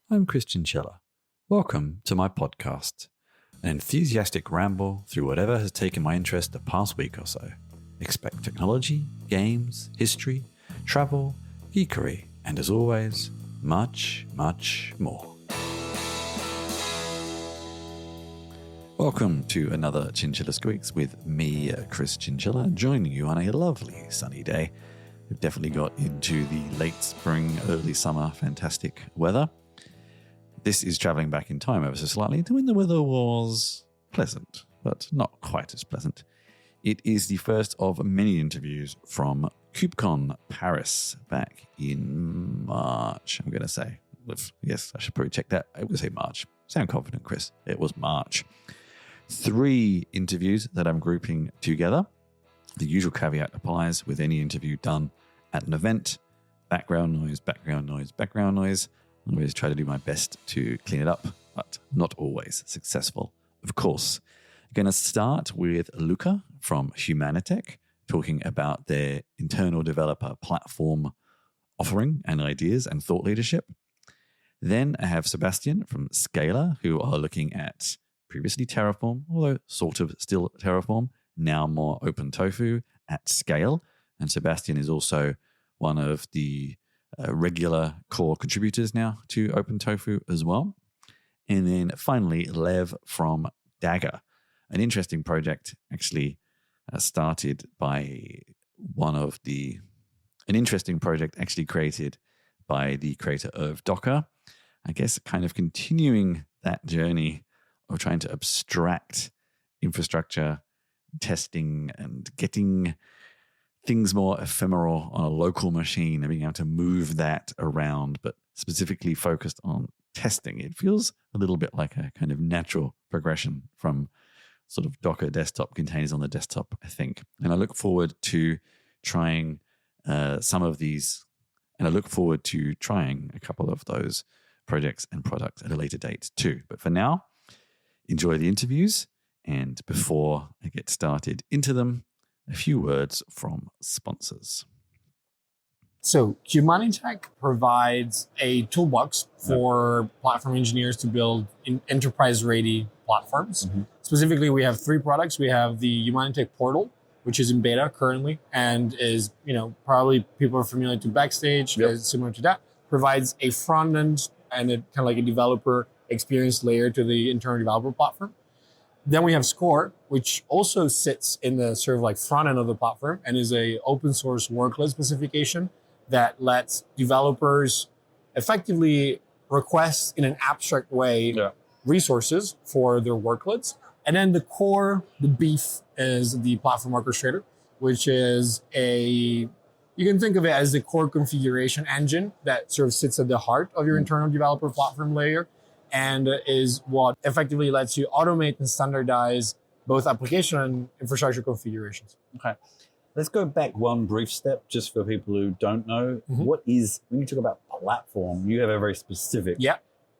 I'm Chris Chinchilla. Welcome to my podcast, an enthusiastic ramble through whatever has taken my interest the past week or so. Expect technology, games, history, travel, geekery, and as always, much, much more. Welcome to another Chinchilla Squeaks with me, Chris Chinchilla, joining you on a lovely sunny day. We've definitely got into the late spring, early summer, fantastic weather. This is traveling back in time ever so slightly to when the weather was pleasant, but not quite as pleasant. It is the first of many interviews from KubeCon Paris back in March, I'm going to say. Yes, I should probably check that. I would say March. Sound confident, Chris. It was March. 3 interviews that I'm grouping together. The usual caveat applies with any interview done at an event. Background noise, background noise, background noise. I always try to do my best to clean it up, but not always successful, of course. I'm going to start with Luca from Humanitec, talking about their internal developer platform offering and ideas and thought leadership. Then I have Sebastian from Scalr, who are looking at previously Terraform, although sort of still Terraform, now more OpenTofu at scale. And Sebastian is also one of the regular core contributors now to OpenTofu as well. And then finally, Lev from Dagger, an interesting project actually started by an interesting project actually created by the creator of Docker. I guess kind of continuing that journey of trying to abstract infrastructure testing and getting things more ephemeral on a local machine and being able to move that around, but specifically focused on testing. It feels a little bit like a kind of natural progression from sort of Docker desktop containers on the desktop, I think. And I look forward to trying some of these, and I look forward to trying a couple of those projects and products at a later date too. But for now, enjoy the interviews. And before I get started into them, a few words from sponsors. So Humanitec provides a toolbox for platform engineers to build enterprise-ready platforms. Mm-hmm. Specifically, we have 3 products. We have the Humanitec portal, which is in beta currently and is, probably people are familiar to Backstage, is similar to that. Provides a front end and kind of like a developer experience layer to the internal developer platform. Then we have Scalr, which also sits in the sort of like front end of the platform and is a open source workload specification that lets developers effectively request in an abstract way resources for their workloads. And then the core, the beef, is the platform orchestrator, which is you can think of it as the core configuration engine that sort of sits at the heart of your internal developer platform layer and is what effectively lets you automate and standardize both application and infrastructure configurations. Okay. Let's go back one brief step just for people who don't know. Mm-hmm. When you talk about platform, you have a very specific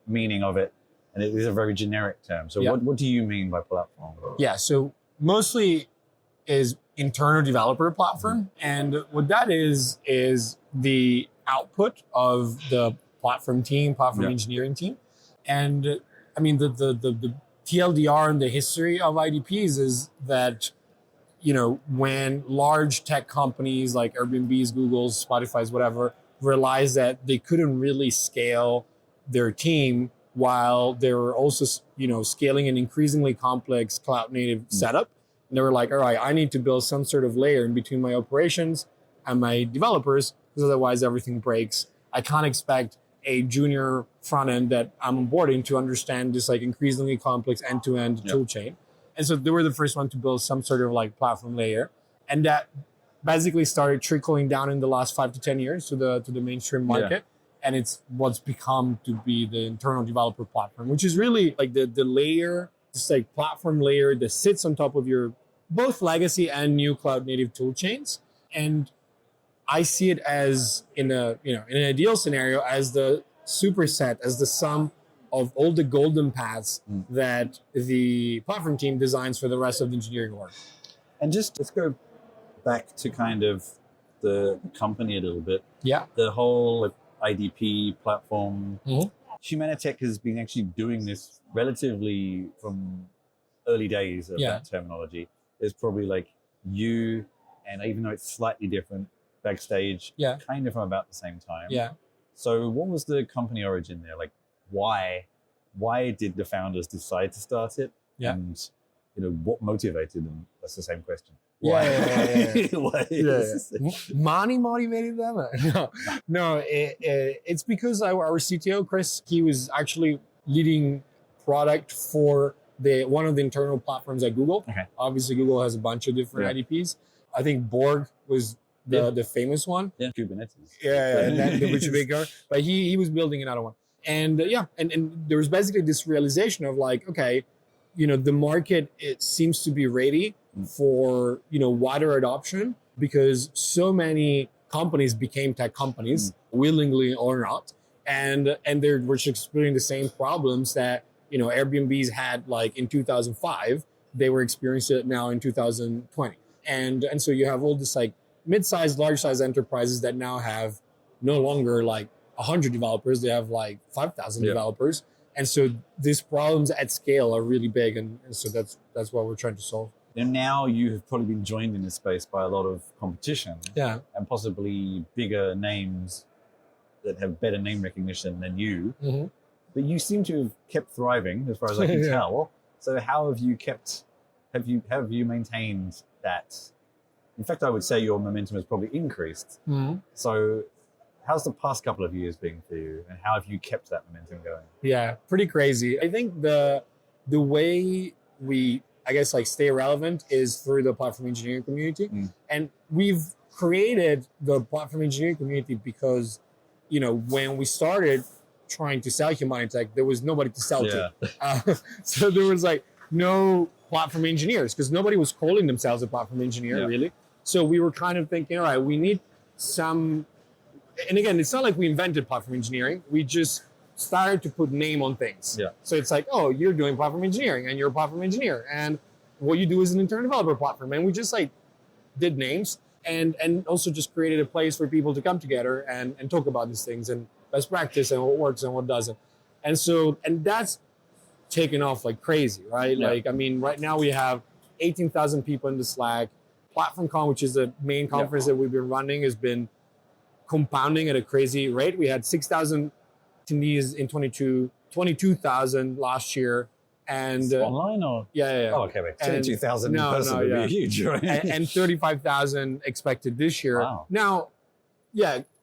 meaning of it, and it is a very generic term. So what do you mean by platform? Yeah, so mostly is internal developer platform. And what that is the output of the platform engineering team. And I mean, the TLDR and the history of IDPs is that, when large tech companies like Airbnb's, Google's, Spotify's, whatever, realized that they couldn't really scale their team while they were also, scaling an increasingly complex cloud native setup. And they were like, all right, I need to build some sort of layer in between my operations and my developers, because otherwise everything breaks. I can't expect a junior front end that I'm onboarding to understand this like increasingly complex end-to-end tool chain. And so they were the first one to build some sort of like platform layer. And that basically started trickling down in the last 5 to 10 years to the mainstream market. Yeah. And it's what's become to be the internal developer platform, which is really like the layer, this like platform layer that sits on top of your both legacy and new cloud native tool chains. And I see it as in an ideal scenario as the superset, as the sum of all the golden paths that the platform team designs for the rest of the engineering work. And just let's go back to kind of the company a little bit. Yeah. The whole IDP platform Humanitec has been actually doing this relatively from early days of that terminology. There's probably like you, and even though it's slightly different, Backstage, kind of from about the same time. Yeah. So what was the company origin there? Like, why did the founders decide to start it? Yeah. And, what motivated them? That's the same question. Why? Why? Money motivated them? No. It's because our CTO, Chris, he was actually leading product for one of the internal platforms at Google. Okay. Obviously, Google has a bunch of different IDPs. I think Borg was the famous one. Yeah, Kubernetes. And then which bigger. But he was building another one. And and there was basically this realization of like, okay, the market, it seems to be ready for, wider adoption because so many companies became tech companies, willingly or not. And they were just experiencing the same problems that, Airbnbs had like in 2005, they were experiencing it now in 2020. And so you have all this like mid-sized, large-sized enterprises that now have no longer like 100 developers, they have like 5,000 developers. And so these problems at scale are really big. And so that's what we're trying to solve. And now you have probably been joined in this space by a lot of competition. Yeah. And possibly bigger names that have better name recognition than you. Mm-hmm. But you seem to have kept thriving as far as I can tell. So how have you maintained that? In fact, I would say your momentum has probably increased. Mm-hmm. So how's the past couple of years been for you, and how have you kept that momentum going? Yeah, pretty crazy. I think the way we, I guess, like stay relevant is through the platform engineering community. And we've created the platform engineering community because, when we started trying to sell Humanitec, there was nobody to sell to. So there was like no platform engineers because nobody was calling themselves a platform engineer really. So we were kind of thinking, all right, we need some, and again, it's not like we invented platform engineering. We just started to put name on things. Yeah. So it's like, oh, you're doing platform engineering and you're a platform engineer. And what you do is an internal developer platform. And we just like did names and also just created a place for people to come together and talk about these things and best practice and what works and what doesn't. And so, and that's taken off like crazy, right? Yeah. Like, I mean, right now we have 18,000 people in the Slack. PlatformCon, which is the main conference that we've been running, has been compounding at a crazy rate. We had 6,000 attendees in 22,000 last year. And online or? Yeah. Oh, okay. 22,000 in person would be huge, right? and 35,000 expected this year. Wow. Now,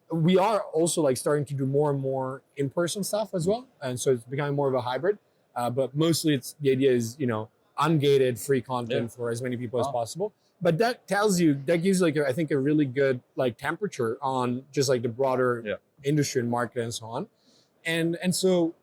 we are also like starting to do more and more in-person stuff as well. And so it's becoming more of a hybrid. But mostly the idea is, ungated free content for as many people as possible. But that gives like, I think a really good like temperature on just like the broader industry and market and so on. And so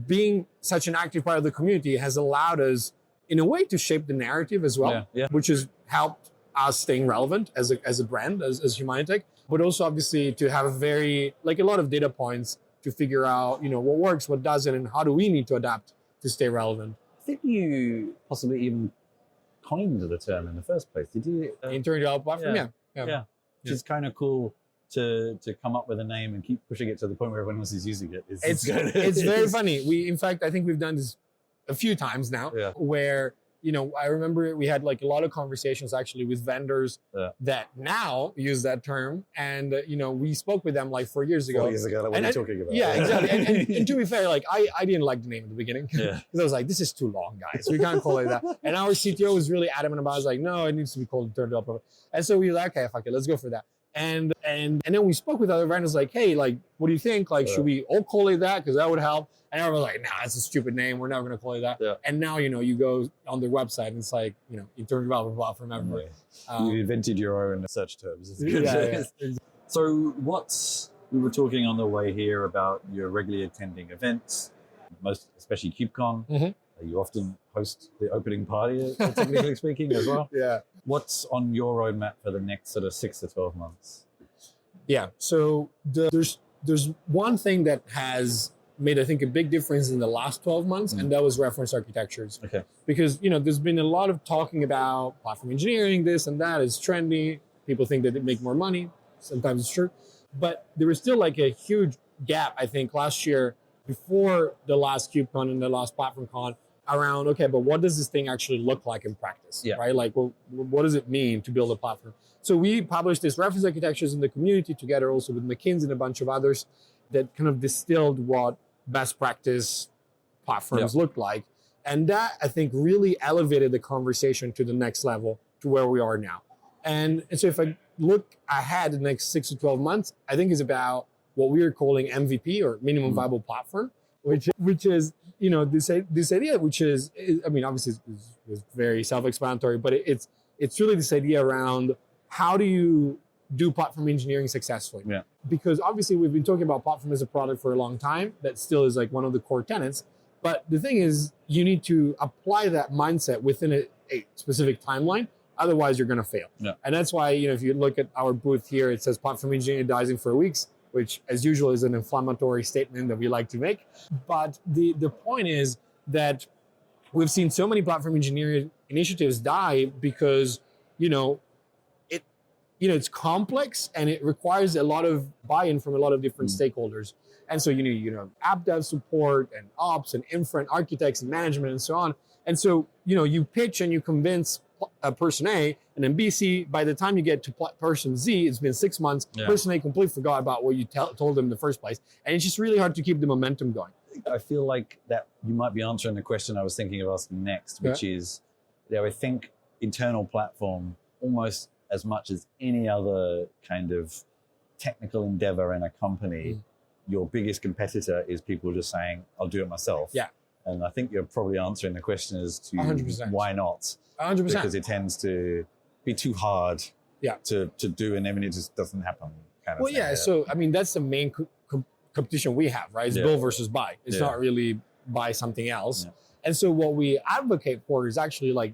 being such an active part of the community has allowed us in a way to shape the narrative as well, which has helped us staying relevant as a brand, as Humanitec, but also obviously to have a lot of data points to figure out, what works, what doesn't, and how do we need to adapt to stay relevant. I think you possibly even coined the term in the first place. Did you? Internal developer platform? Yeah. Which is kind of cool to come up with a name and keep pushing it to the point where everyone else is using it. It's very funny. In fact, I think we've done this a few times now where, I remember we had like a lot of conversations actually with vendors that now use that term. And, we spoke with them like 4 years ago. 4 years ago, what are you talking about? Yeah, exactly. and to be fair, like I didn't like the name at the beginning because I was like, this is too long, guys. We can't call it that. And our CTO was really adamant about it. I was like, no, it needs to be called internal developer. And so we were like, okay, fuck it, let's go for that. And then we spoke with other vendors like, hey, like, what do you think? Like, should we all call it that? Because that would help. And everyone was like, nah, it's a stupid name. We're never going to call it that. Yeah. And now, you go on their website and it's like, internal developer platform everywhere. You invented your own search terms. It's good. So we were talking on the way here about your regularly attending events, especially KubeCon. Mm-hmm. You often host the opening party, technically speaking, as well. Yeah. What's on your roadmap for the next sort of 6 to 12 months? Yeah. So there's one thing that has made, I think, a big difference in the last 12 months, and that was reference architectures. Okay. Because, there's been a lot of talking about platform engineering, this and that is trendy. People think that they make more money. Sometimes it's true. But there was still like a huge gap, I think, last year before the last KubeCon and the last PlatformCon around, okay, but what does this thing actually look like in practice, right? Like, well, what does it mean to build a platform? So we published these reference architectures in the community together also with McKinsey and a bunch of others that kind of distilled what best practice platforms look like. And that, I think, really elevated the conversation to the next level to where we are now. And so if I look ahead the next 6 to 12 months, I think is about what we are calling MVP or minimum viable platform, which is, you know, this idea, which is, I mean, obviously is very self-explanatory, but it's really this idea around how do you do platform engineering successfully? Yeah. Because obviously we've been talking about platform as a product for a long time. That still is like one of the core tenets. But the thing is, you need to apply that mindset within a specific timeline. Otherwise, you're going to fail. Yeah. And that's why, you know, if you look at our booth here, it says platform engineering dies in 4 weeks, which as usual is an inflammatory statement that we like to make. But the point is that we've seen so many platform engineering initiatives die because, it's complex and it requires a lot of buy-in from a lot of different stakeholders. And so you need, app dev support and ops and infra and architects and management and so on. And so, you pitch and you convince person A, and then BC, by the time you get to person Z, it's been 6 months. Yeah. Person A completely forgot about what you told them in the first place. And it's just really hard to keep the momentum going. I feel like that you might be answering the question I was thinking of asking next, which is, I think internal platform, almost as much as any other kind of technical endeavor in a company, your biggest competitor is people just saying, I'll do it myself. Yeah. And I think you're probably answering the question as to 100%. Why not? 100%. Because it tends to be too hard to do, and then it just doesn't happen. Well, yeah. So, I mean, that's the main competition we have, right? It's build versus buy. It's not really buy something else. Yeah. And so what we advocate for is actually like,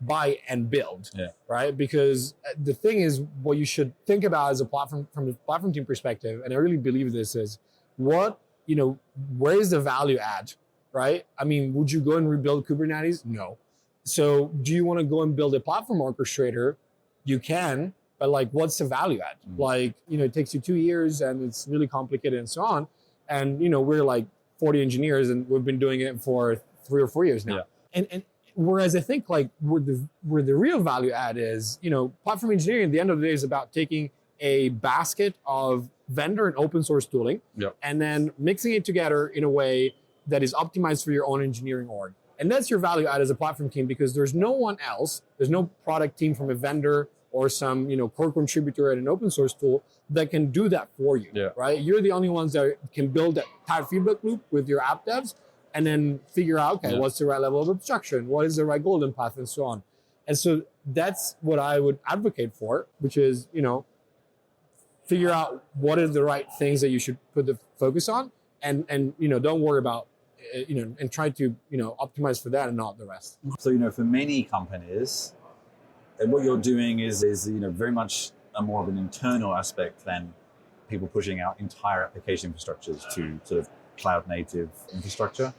buy and build, right? Because the thing is, what you should think about as a platform, from a platform team perspective, and I really believe this is, where is the value add, right? I mean, would you go and rebuild Kubernetes? No. So do you want to go and build a platform orchestrator? You can, but like, what's the value add? Like, it takes you 2 years and it's really complicated and so on. And, we're like 40 engineers and we've been doing it for 3 or 4 years now. Yeah. And whereas I think like where the real value add is, platform engineering at the end of the day is about taking a basket of vendor and open source tooling and then mixing it together in a way that is optimized for your own engineering org. And that's your value add as a platform team, because there's no one else, there's no product team from a vendor or some, core contributor at an open source tool that can do that for you, right? You're the only ones that can build that tight feedback loop with your app devs and then figure out, okay, what's the right level of abstraction? What is the right golden path and so on? And so that's what I would advocate for, which is, figure out what are the right things that you should put the focus on and don't worry about, and try to, optimize for that and not the rest. So, for many companies, what you're doing is very much more of an internal aspect than people pushing out entire application infrastructures to sort of cloud native infrastructure.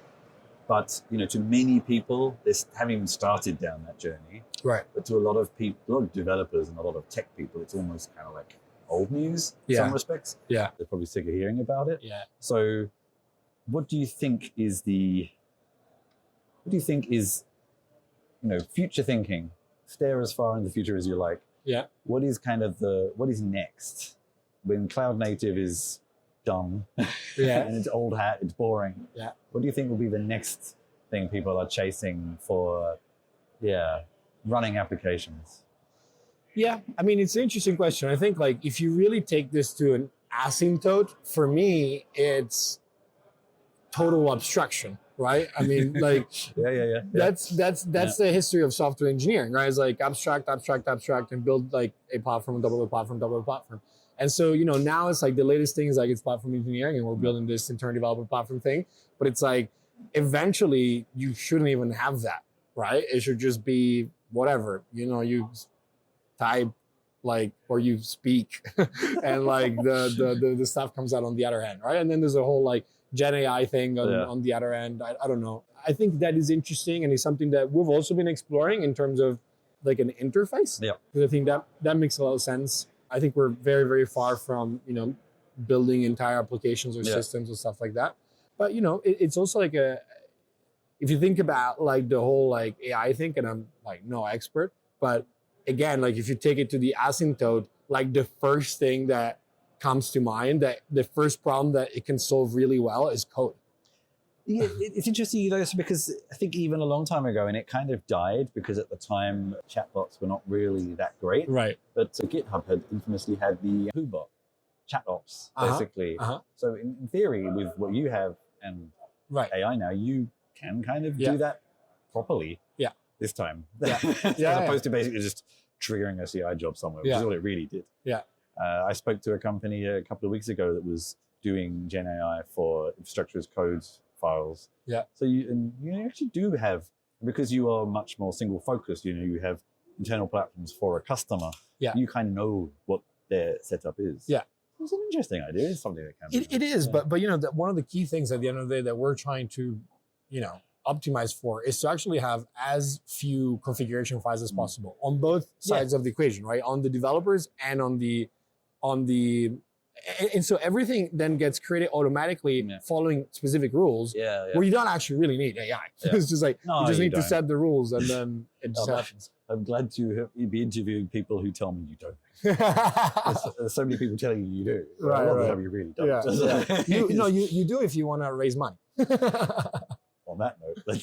But, to many people, they haven't even started down that journey. Right. But to a lot of people, a lot of developers and a lot of tech people, it's almost kind of like old news in some respects. Yeah. They're probably sick of hearing about it. Yeah. So what do you think is future thinking? Stare as far in the future as you like. Yeah. What is next when cloud native is done and it's old hat, it's boring? Yeah. What do you think will be the next thing people are chasing for, running applications? Yeah, I mean, it's an interesting question. I think like if you really take this to an asymptote, for me, it's total abstraction, right? I mean, like, that's the history of software engineering, right? It's like abstract, and build like a platform, double a platform. And so, now it's like the latest thing is like it's platform engineering and we're building this internal development platform thing. But it's like, eventually you shouldn't even have that, right? It should just be whatever, you type like, or you speak and like the stuff comes out on the other end, right? And then there's a whole like Gen AI thing on the other end. I don't know. I think that is interesting and is something that we've also been exploring in terms of like an interface. Yeah. Because I think that makes a lot of sense. I think we're very, very far from, building entire applications or systems or stuff like that. But it's also like if you think about like the whole like AI thing, and I'm like no expert, but again, like if you take it to the asymptote, like the first thing that comes to mind, that the first problem that it can solve really well is code. Yeah, it's interesting, because I think even a long time ago, and it kind of died because at the time chatbots were not really that great. Right. But GitHub had infamously had the WhoBot chatbots, basically. So in theory, with what you have and AI now, you can kind of do that properly. Yeah. This time. Yeah. As opposed to basically just triggering a CI job somewhere, which is what it really did. Yeah. I spoke to a company a couple of weeks ago that was doing Gen AI for infrastructure as code files. Yeah. So you actually do have, because you are much more single focused, you have internal platforms for a customer. Yeah. You kind of know what their setup is. Yeah. It's an interesting idea. It's something that can be. It is, but one of the key things at the end of the day that we're trying to, optimize for is to actually have as few configuration files as possible on both sides of the equation, right? On the developers and on the and so everything then gets created automatically following specific rules where you don't actually really need AI. It's just like, you just need to set the rules and then it just happens. I'm glad to be interviewing people who tell me you don't. There's so many people telling you do. Right, a lot of the time you really don't. You do if you want to raise money. On that note, I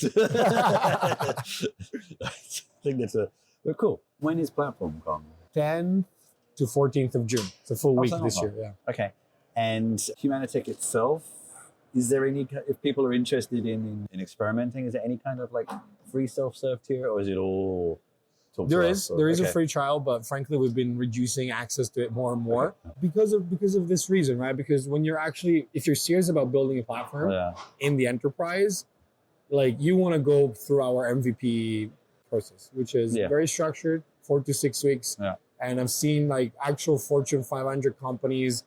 think that's but cool. When is PlatformCon? 10th to 14th of June. It's a full week this year. Yeah. Okay. And Humanitec itself, is there any, if people are interested in experimenting, is there any kind of like free self-serve tier, or is it all? There is a free trial, but frankly, we've been reducing access to it more and more because of this reason, right? Because when you're actually, if you're serious about building a platform in the enterprise, like you want to go through our MVP process, which is very structured, 4 to 6 weeks. Yeah. And I've seen like actual Fortune 500 companies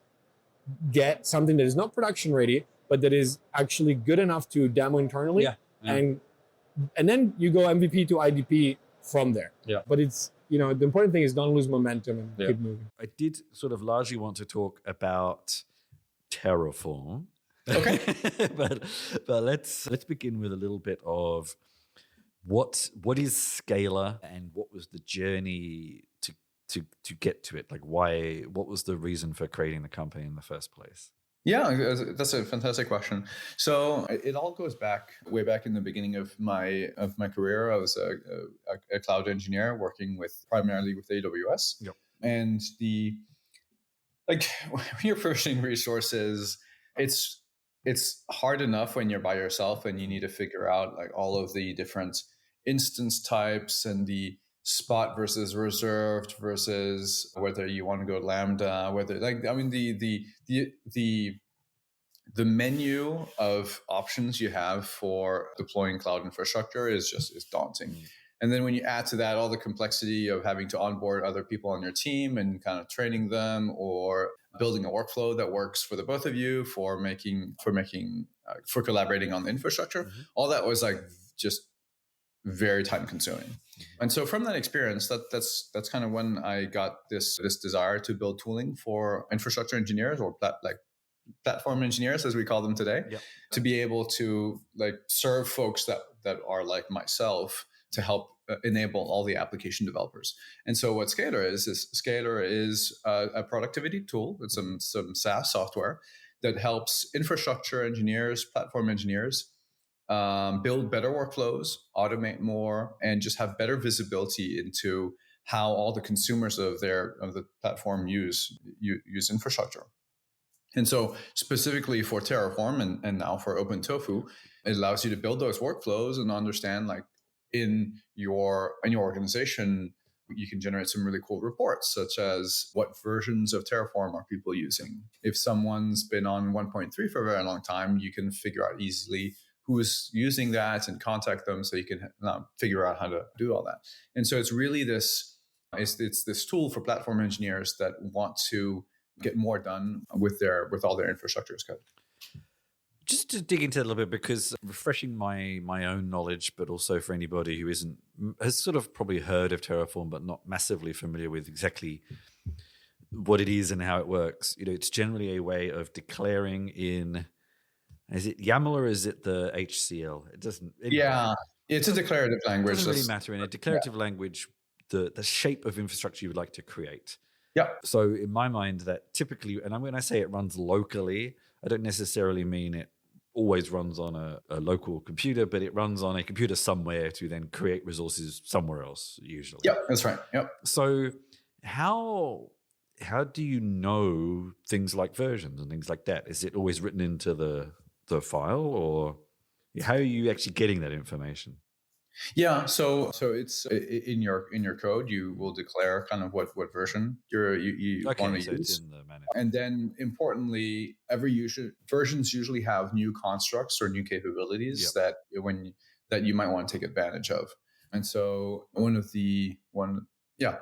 get something that is not production ready, but that is actually good enough to demo internally. Yeah. And then you go MVP to IDP from there. Yeah. But it's, the important thing is don't lose momentum and keep moving. I did sort of largely want to talk about Terraform. Okay. but let's begin with a little bit of what is Scalr and what was the journey to get to it? Like what was the reason for creating the company in the first place? Yeah, that's a fantastic question. So it all goes way back in the beginning of my career. I was a cloud engineer working primarily with AWS. Yep. And when you're provisioning resources, it's hard enough when you're by yourself and you need to figure out like all of the different instance types and the spot versus reserved versus whether you want to go Lambda, the menu of options you have for deploying cloud infrastructure is daunting. Mm-hmm. And then when you add to that all the complexity of having to onboard other people on your team and kind of training them or building a workflow that works for the both of you for collaborating on the infrastructure, all that was like just very time consuming. And so from that experience, that's kind of when I got this desire to build tooling for infrastructure engineers or platform engineers, as we call them today, to be able to serve folks that are like myself to help enable all the application developers. And so what Scalr is a productivity tool. It's some SaaS software that helps infrastructure engineers, platform engineers, build better workflows, automate more, and just have better visibility into how all the consumers of the platform use infrastructure. And so specifically for Terraform and now for OpenTofu, it allows you to build those workflows and understand in your organization, you can generate some really cool reports, such as what versions of Terraform are people using. If someone's been on 1.3 for a very long time, you can figure out easily who's using that and contact them so you can figure out how to do all that. And so it's really this tool for platform engineers that want to get more done with all their infrastructure as code. Just to dig into it a little bit, because refreshing my own knowledge, but also for anybody who has sort of probably heard of Terraform, but not massively familiar with exactly what it is and how it works. It's generally a way of declaring in Is it YAML or is it the HCL? It doesn't. Yeah, it's a declarative language. It doesn't really matter. In a declarative language, the shape of infrastructure you would like to create. Yeah. So in my mind, that typically, and when I say it runs locally, I don't necessarily mean it always runs on a local computer, but it runs on a computer somewhere to then create resources somewhere else, usually. Yep, that's right. Yep. So how do you know things like versions and things like that? Is it always written into the file, or how are you actually getting that information? Yeah, so it's in your code. You will declare kind of what version you want to use, it's in the manager. And then importantly, versions usually have new constructs or new capabilities that you might want to take advantage of. And so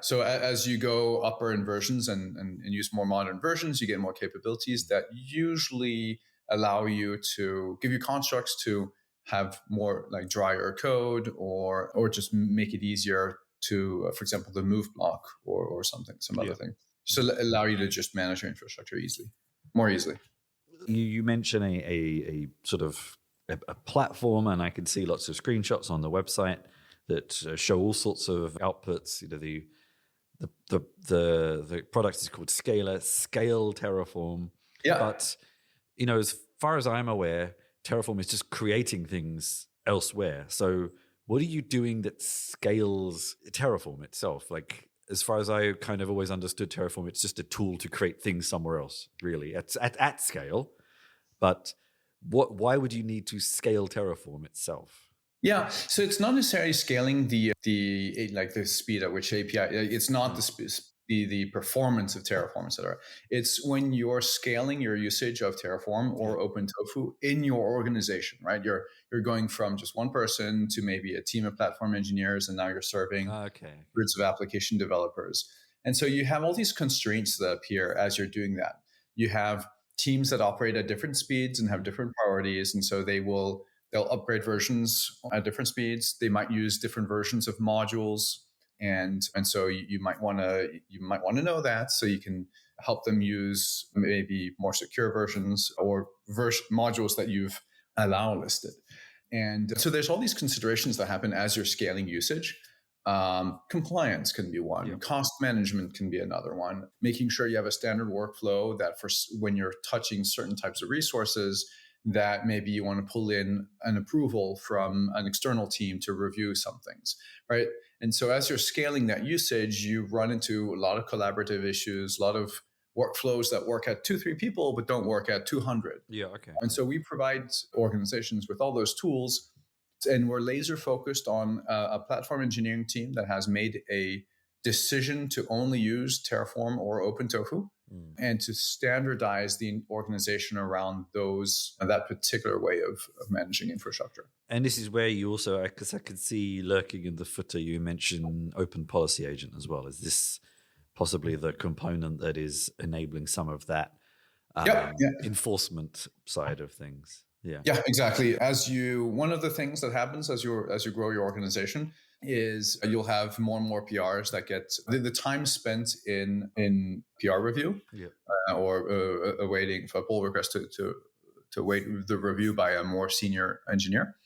so as you go upper in versions and use more modern versions, you get more capabilities that usually allow you to give you constructs to have more like drier code or just make it easier to, for example, the move block or some other thing. Just allow you to just manage your infrastructure more easily. You mention a sort of a platform, and I can see lots of screenshots on the website that show all sorts of outputs. The product is called Scale Terraform. Yeah. But as far as I'm aware, Terraform is just creating things elsewhere. So what are you doing that scales Terraform itself? Like, as far as I kind of always understood Terraform, it's just a tool to create things somewhere else, really, at scale. But why would you need to scale Terraform itself? Yeah, so it's not necessarily scaling the speed at which API. It's not the performance of Terraform, et cetera. It's when you're scaling your usage of Terraform or OpenTofu in your organization, right? You're going from just one person to maybe a team of platform engineers, and now you're serving hundreds of application developers. And so you have all these constraints that appear as you're doing that. You have teams that operate at different speeds and have different priorities, and so they'll upgrade versions at different speeds. They might use different versions of modules. And so you might want to know that, so you can help them use maybe more secure versions or modules that you've listed. And so there's all these considerations that happen as you're scaling usage. Compliance can be one. Cost management can be another one. Making sure you have a standard workflow that for when you're touching certain types of resources, that maybe you want to pull in an approval from an external team to review some things, right? And so as you're scaling that usage, you run into a lot of collaborative issues, a lot of workflows that work at 2-3 people, but don't work at 200. Yeah, okay. And so we provide organizations with all those tools, and we're laser focused on a platform engineering team that has made a decision to only use Terraform or OpenTofu, and to standardize the organization around that particular way of managing infrastructure. And this is where you also, because I could see lurking in the footer, you mentioned Open Policy Agent as well. Is this possibly the component that is enabling some of that enforcement side of things? Yeah, exactly. One of the things that happens as you grow your organization is you'll have more and more PRs that get the time spent in PR review or awaiting for a pull request to wait the review by a more senior engineer.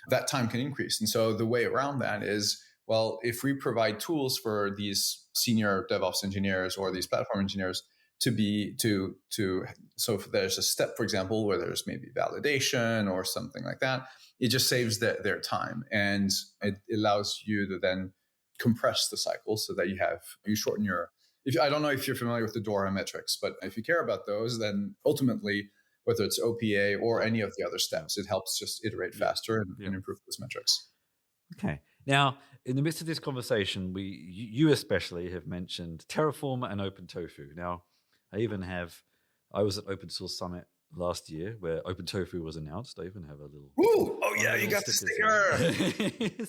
That time can increase. And so the way around that is, well, if we provide tools for these senior DevOps engineers or these platform engineers so if there's a step, for example, where there's maybe validation or something like that, it just saves their time, and it allows you to then compress the cycle so that you shorten your. I don't know if you're familiar with the DORA metrics, but if you care about those, then ultimately, whether it's OPA or any of the other steps, it helps just iterate faster and improve those metrics. Okay. Now, in the midst of this conversation, you especially have mentioned Terraform and OpenTofu. Now, I was at Open Source Summit last year where OpenTofu was announced. I even have a little. Ooh! Oh yeah, you got the sticker.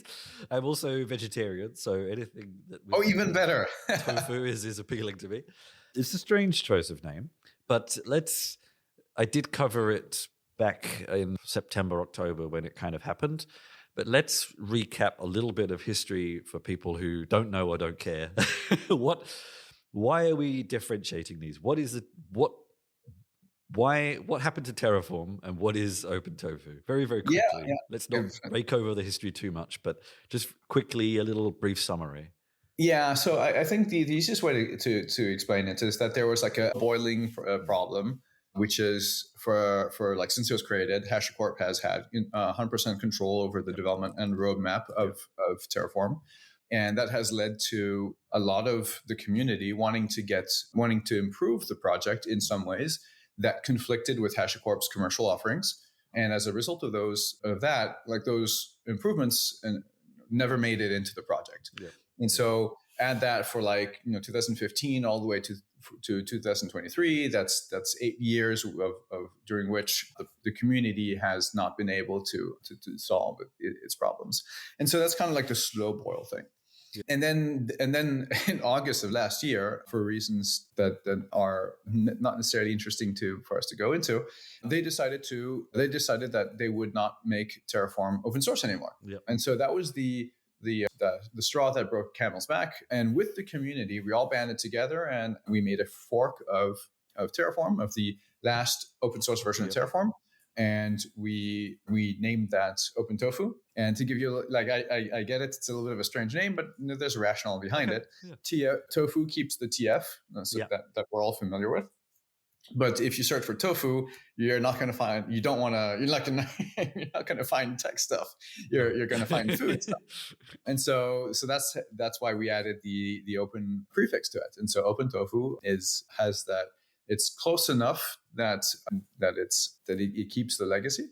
I'm also vegetarian, so anything that. Even better. Tofu is appealing to me. It's a strange choice of name, but I did cover it back in September, October when it kind of happened. But let's recap a little bit of history for people who don't know or don't care. Why are we differentiating these? What What happened to Terraform and what is OpenTofu? Very, very quickly. Yeah. Let's not rake over the history too much, but just quickly, a little brief summary. Yeah, so I think the easiest way to explain it is that there was like a boiling problem, which is for like since it was created, HashiCorp has had 100% control over the development and roadmap of Terraform. And that has led to a lot of the community wanting to improve the project in some ways that conflicted with HashiCorp's commercial offerings. And as a result of those improvements never made it into the project. Yeah. And so add that for 2015 all the way to 2023. That's 8 years of during which the community has not been able to solve its problems. And so that's kind of like the slow boil thing. Yeah. And then in August of last year, for reasons that are not necessarily interesting for us to go into, they decided that they would not make Terraform open source anymore. Yep. And so that was the straw that broke camel's back. And with the community, we all banded together and we made a fork of Terraform, of the last open source version of Terraform. And we named that OpenTofu. And to give you, I get it, it's a little bit of a strange name, but there's a rationale behind it. Tofu keeps the TF, that we're all familiar with. But if you search for tofu, you're not going to find tech stuff. You're going to find food stuff. And so that's why we added the open prefix to it. And so OpenTofu has that. It's close enough that it keeps the legacy,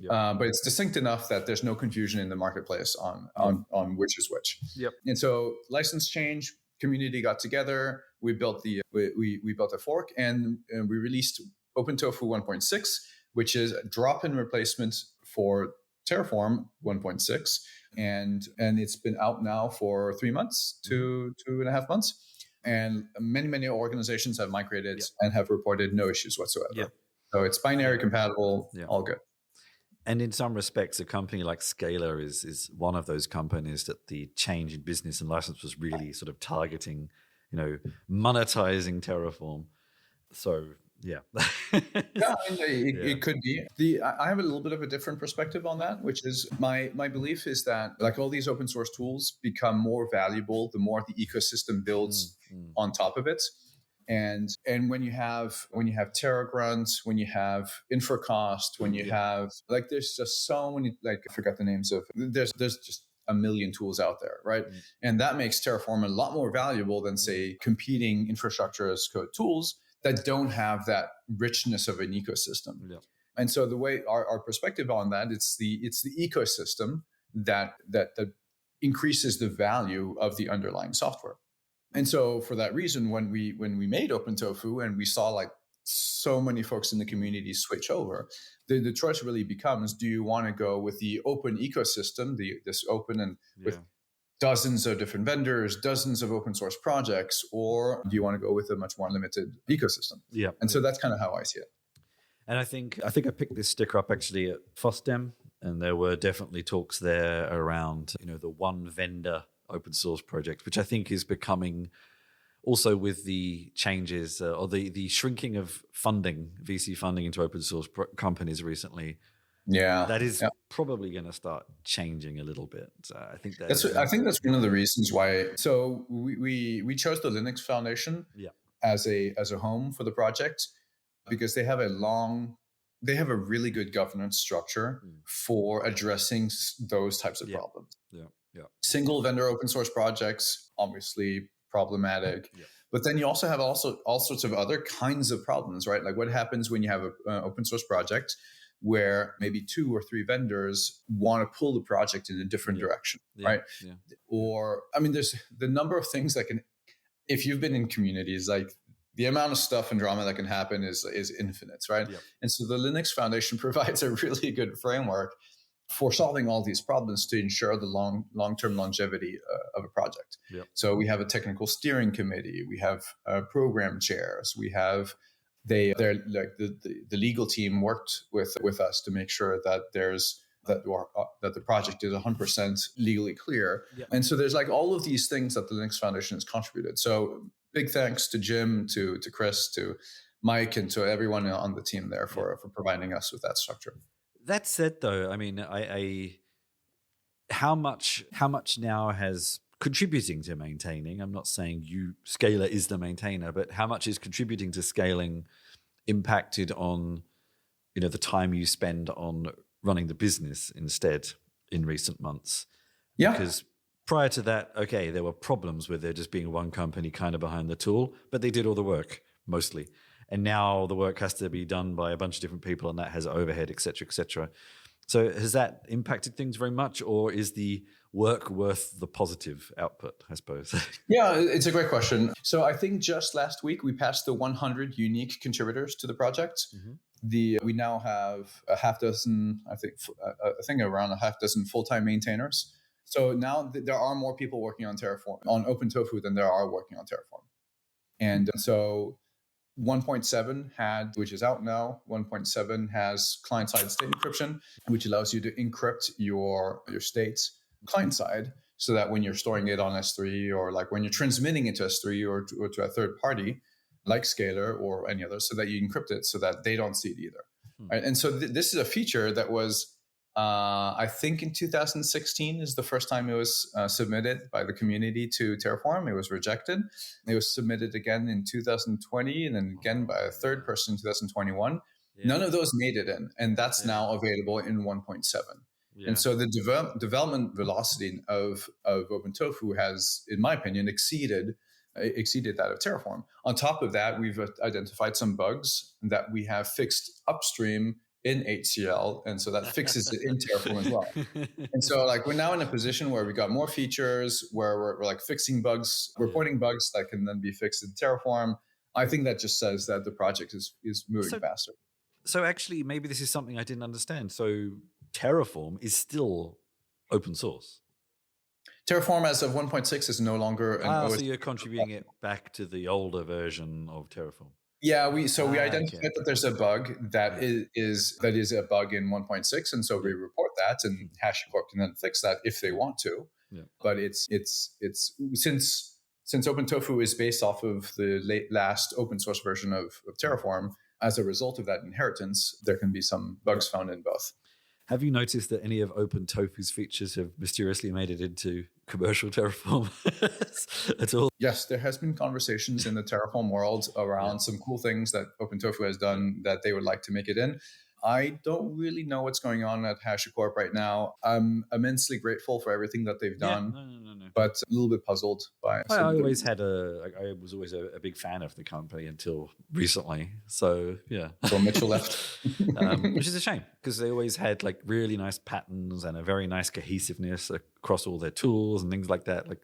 but it's distinct enough that there's no confusion in the marketplace on which is which. Yep. And so license change, community got together. We built we built a fork and we released OpenTofu 1.6, which is a drop-in replacement for Terraform 1.6, and it's been out now for 3 months to 2.5 months. And many organizations have migrated and have reported no issues whatsoever. Yep. So it's binary compatible, all good. And in some respects, a company like Scalr is one of those companies that the change in business and license was really sort of targeting, monetizing Terraform. So yeah. It could be. I have a little bit of a different perspective on that, which is my belief is that like all these open source tools become more valuable the more the ecosystem builds on top of it. And when you have TerraGrunt, when you have InfraCost, when you have there's just so many, I forgot the names of, there's just a million tools out there, right? And that makes Terraform a lot more valuable than say competing infrastructure as code tools that don't have that richness of an ecosystem. Yeah. And so the way our perspective on that, it's the ecosystem that increases the value of the underlying software. And so for that reason, when we made OpenTofu and we saw so many folks in the community switch over, the choice really becomes, do you want to go with the open ecosystem, this open and with dozens of different vendors, dozens of open source projects, or do you want to go with a much more limited ecosystem? Yeah. And so that's kind of how I see it. And I think I picked this sticker up actually at FOSDEM, and there were definitely talks there around, the one vendor open source project, which I think is becoming also with the changes or the shrinking of funding, VC funding into open source companies recently. Yeah, that is probably going to start changing a little bit. So I think that's one of the reasons why. So we chose the Linux Foundation as a home for the project because they have a really good governance structure for addressing those types of problems. Yeah. Single vendor open source projects, obviously problematic. Yeah. But then you also have all sorts of other kinds of problems, right? Like what happens when you have an open source project where maybe 2 or 3 vendors want to pull the project in a different direction, right? Yeah. Or, there's the number of things that can, if you've been in communities, the amount of stuff and drama that can happen is infinite, right? Yeah. And so the Linux Foundation provides a really good framework for solving all these problems to ensure the long-term longevity of a project. Yep. So we have a technical steering committee, we have program chairs, we have the legal team worked with us to make sure that that the project is 100% legally clear. Yep. And so there's all of these things that the Linux Foundation has contributed. So big thanks to Jim, to Chris, to Mike and to everyone on the team there for providing us with that structure. That said, though, I mean, how much now has contributing to maintaining? I'm not saying Scalr is the maintainer, but how much is contributing to scaling impacted on, the time you spend on running the business instead in recent months? Yeah. Because prior to that, okay, there were problems with there just being one company kind of behind the tool, but they did all the work mostly. And now the work has to be done by a bunch of different people, and that has overhead, et cetera, et cetera. So has that impacted things very much, or is the work worth the positive output, I suppose? Yeah, it's a great question. So I think just last week we passed the 100 unique contributors to the project. Mm-hmm. We now have a half dozen, I think around a half dozen full-time maintainers. So now there are more people working on Terraform, on OpenTofu, than there are working on Terraform. And so 1.7 which is out now, 1.7 has client-side state encryption, which allows you to encrypt your states client-side, so that when you're storing it on S3, or like when you're transmitting it to S3 or to a third party like Scalr or any other, so that you encrypt it so that they don't see it either. Right? And so this is a feature that was, I think in 2016 is the first time it was submitted by the community to Terraform. It was rejected. It was submitted again in 2020, and then again by a third person in 2021. Yeah. None of those made it in, and that's now available in 1.7. Yeah. And so the development velocity of OpenTofu has, in my opinion, exceeded that of Terraform. On top of that, we've identified some bugs that we have fixed upstream in HCL, and so that fixes it in Terraform as well. And so like we're now in a position where we got more features, where we're like fixing bugs, reporting bugs that can then be fixed in Terraform. I think that just says that the project is moving faster. So actually, maybe this is something I didn't understand. So Terraform is still open source. Terraform as of 1.6 is no longer an OS. So you're contributing it back to the older version of Terraform. Yeah, we identified that there's a bug that is a bug in 1.6, and so we report that, and HashiCorp can then fix that if they want to. Yeah. But it's since OpenTofu is based off of the last open source version of Terraform, as a result of that inheritance, there can be some bugs found in both. Have you noticed that any of OpenTofu's features have mysteriously made it into commercial Terraform at all? Yes, there has been conversations in the Terraform world around some cool things that OpenTofu has done that they would like to make it in. I don't really know what's going on at HashiCorp right now. I'm immensely grateful for everything that they've done, but a little bit puzzled by it. I was always a big fan of the company until recently. So, yeah. So Mitchell left. Which is a shame, because they always had like really nice patterns and a very nice cohesiveness across all their tools and things like that. Like,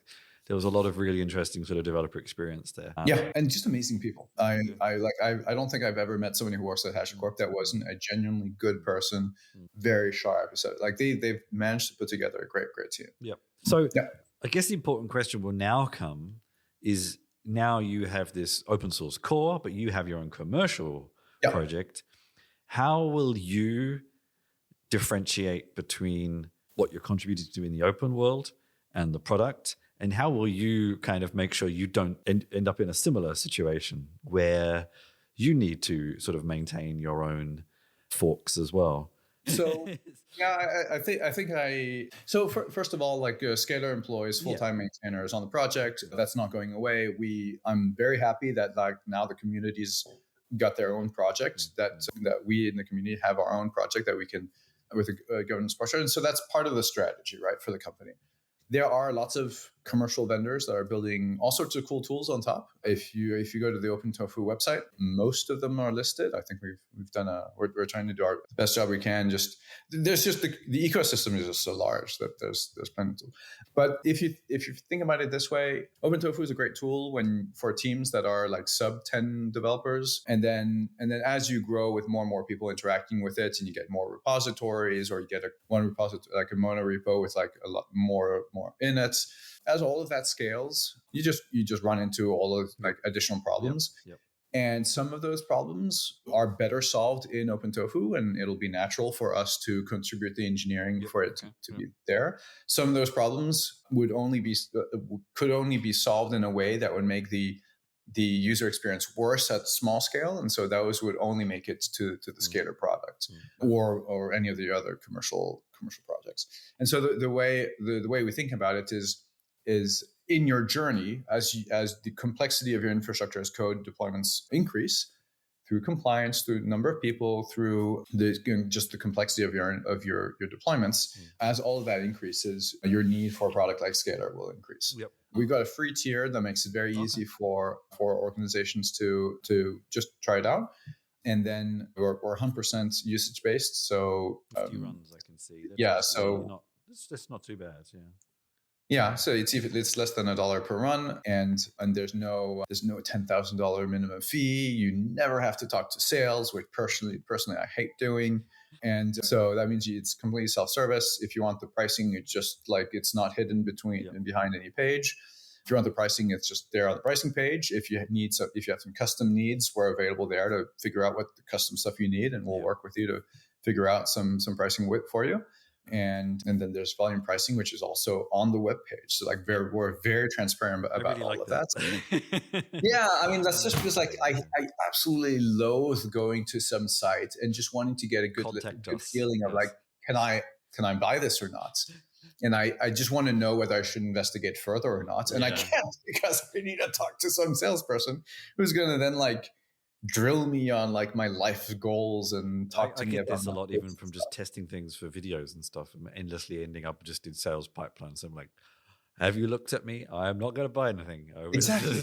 there was a lot of really interesting sort of developer experience there. And just amazing people. I don't think I've ever met somebody who works at HashiCorp that wasn't a genuinely good person, very sharp. So like they've managed to put together a great team. Yep. So I guess the important question will now come is, now you have this open source core, but you have your own commercial project. How will you differentiate between what you're contributing to in the open world and the product? And how will you kind of make sure you don't end up in a similar situation where you need to sort of maintain your own forks as well? So, first of all, like Scalr employs full-time maintainers on the project. That's not going away. I'm very happy that like now the community's got their own project, that we in the community have our own project that we can, with a governance structure. And so that's part of the strategy, right, for the company. There are lots of commercial vendors that are building all sorts of cool tools on top. If you go to the OpenTofu website, most of them are listed. I think we're trying to do our best job we can. There's just the ecosystem is just so large that there's plenty. But if you think about it this way, OpenTofu is a great tool for teams that are like sub 10 developers, and then as you grow with more and more people interacting with it, and you get more repositories, or you get one repository like a monorepo with like a lot more in it. As all of that scales, you just run into all of like additional problems. Yep. And some of those problems are better solved in OpenTofu, and it'll be natural for us to contribute the engineering for it to be there. Some of those problems could only be solved in a way that would make the the user experience worse at small scale, and so those would only make it to the Scalr product or any of the other commercial projects. And so the way we think about it is in your journey, as the complexity of your infrastructure as code deployments increase through compliance, through number of people, through just the complexity of your deployments, as all of that increases, your need for a product like Scalr will increase. Yep. We've got a free tier that makes it very easy for organizations to just try it out. And then we're 100% usage based. So 50 runs, I can see. That's not too bad. Yeah, so it's less than $1 per run, and there's no $10,000 minimum fee. You never have to talk to sales, which personally I hate doing. And so that means it's completely self-service. If you want the pricing, it's just like it's not hidden behind any page. If you want the pricing, it's just there on the pricing page. If you have some custom needs, we're available there to figure out what the custom stuff you need, and we'll work with you to figure out some pricing for you. And then there's volume pricing, which is also on the web page. So we're very transparent about all of that. Yeah, I mean, that's just because I absolutely loathe going to some site and just wanting to get a good feeling of can I buy this or not? And I just want to know whether I should investigate further or not. And I can't, because I need to talk to some salesperson who's going to then drill me on my life goals and talk to me about this a lot, even from just testing things for videos and stuff, and endlessly ending up just in sales pipelines. I'm like, have you looked at me? I'm not going to buy anything. Exactly.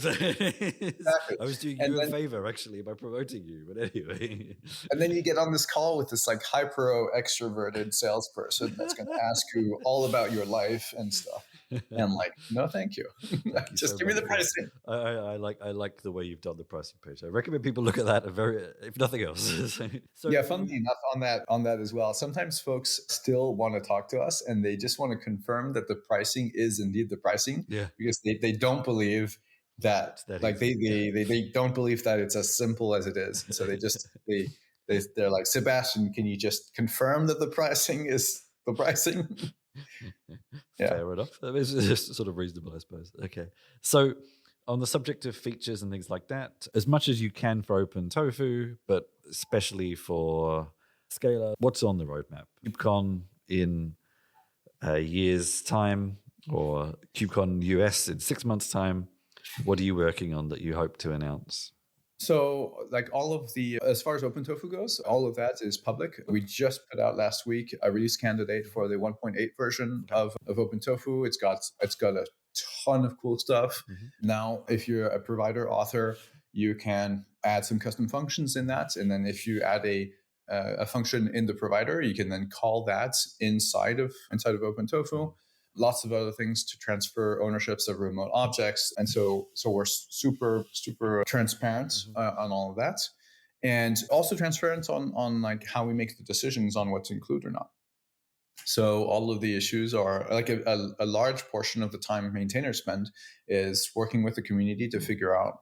I was doing you a favor actually by promoting you, but anyway. And then you get on this call with this hyper extroverted salesperson that's going to ask you all about your life and stuff. And I'm like, no, thank you. Just give me the pricing. I like the way you've done the pricing page. I recommend people look at that if nothing else. So, funnily enough, on that as well, sometimes folks still want to talk to us and they just want to confirm that the pricing is indeed the pricing, because they don't believe that they don't believe that it's as simple as it is. So they're like, Sebastian, can you just confirm that the pricing is the pricing? Fair enough. It's just sort of reasonable, I suppose. Okay. So on the subject of features and things like that, as much as you can for OpenTofu, but especially for Scalr, what's on the roadmap? KubeCon in a year's time, or KubeCon US in 6 months' time? What are you working on that you hope to announce? So all of as far as OpenTofu goes, all of that is public. We just put out last week a release candidate for the 1.8 version of OpenTofu. It's got a ton of cool stuff. Now, if you're a provider author, you can add some custom functions in that. And then if you add a function in the provider, you can then call that inside of OpenTofu. Lots of other things to transfer ownerships of remote objects. And so we're super, super transparent on all of that. And also transparent on how we make the decisions on what to include or not. So all of the issues are a large portion of the time maintainers spend is working with the community to figure out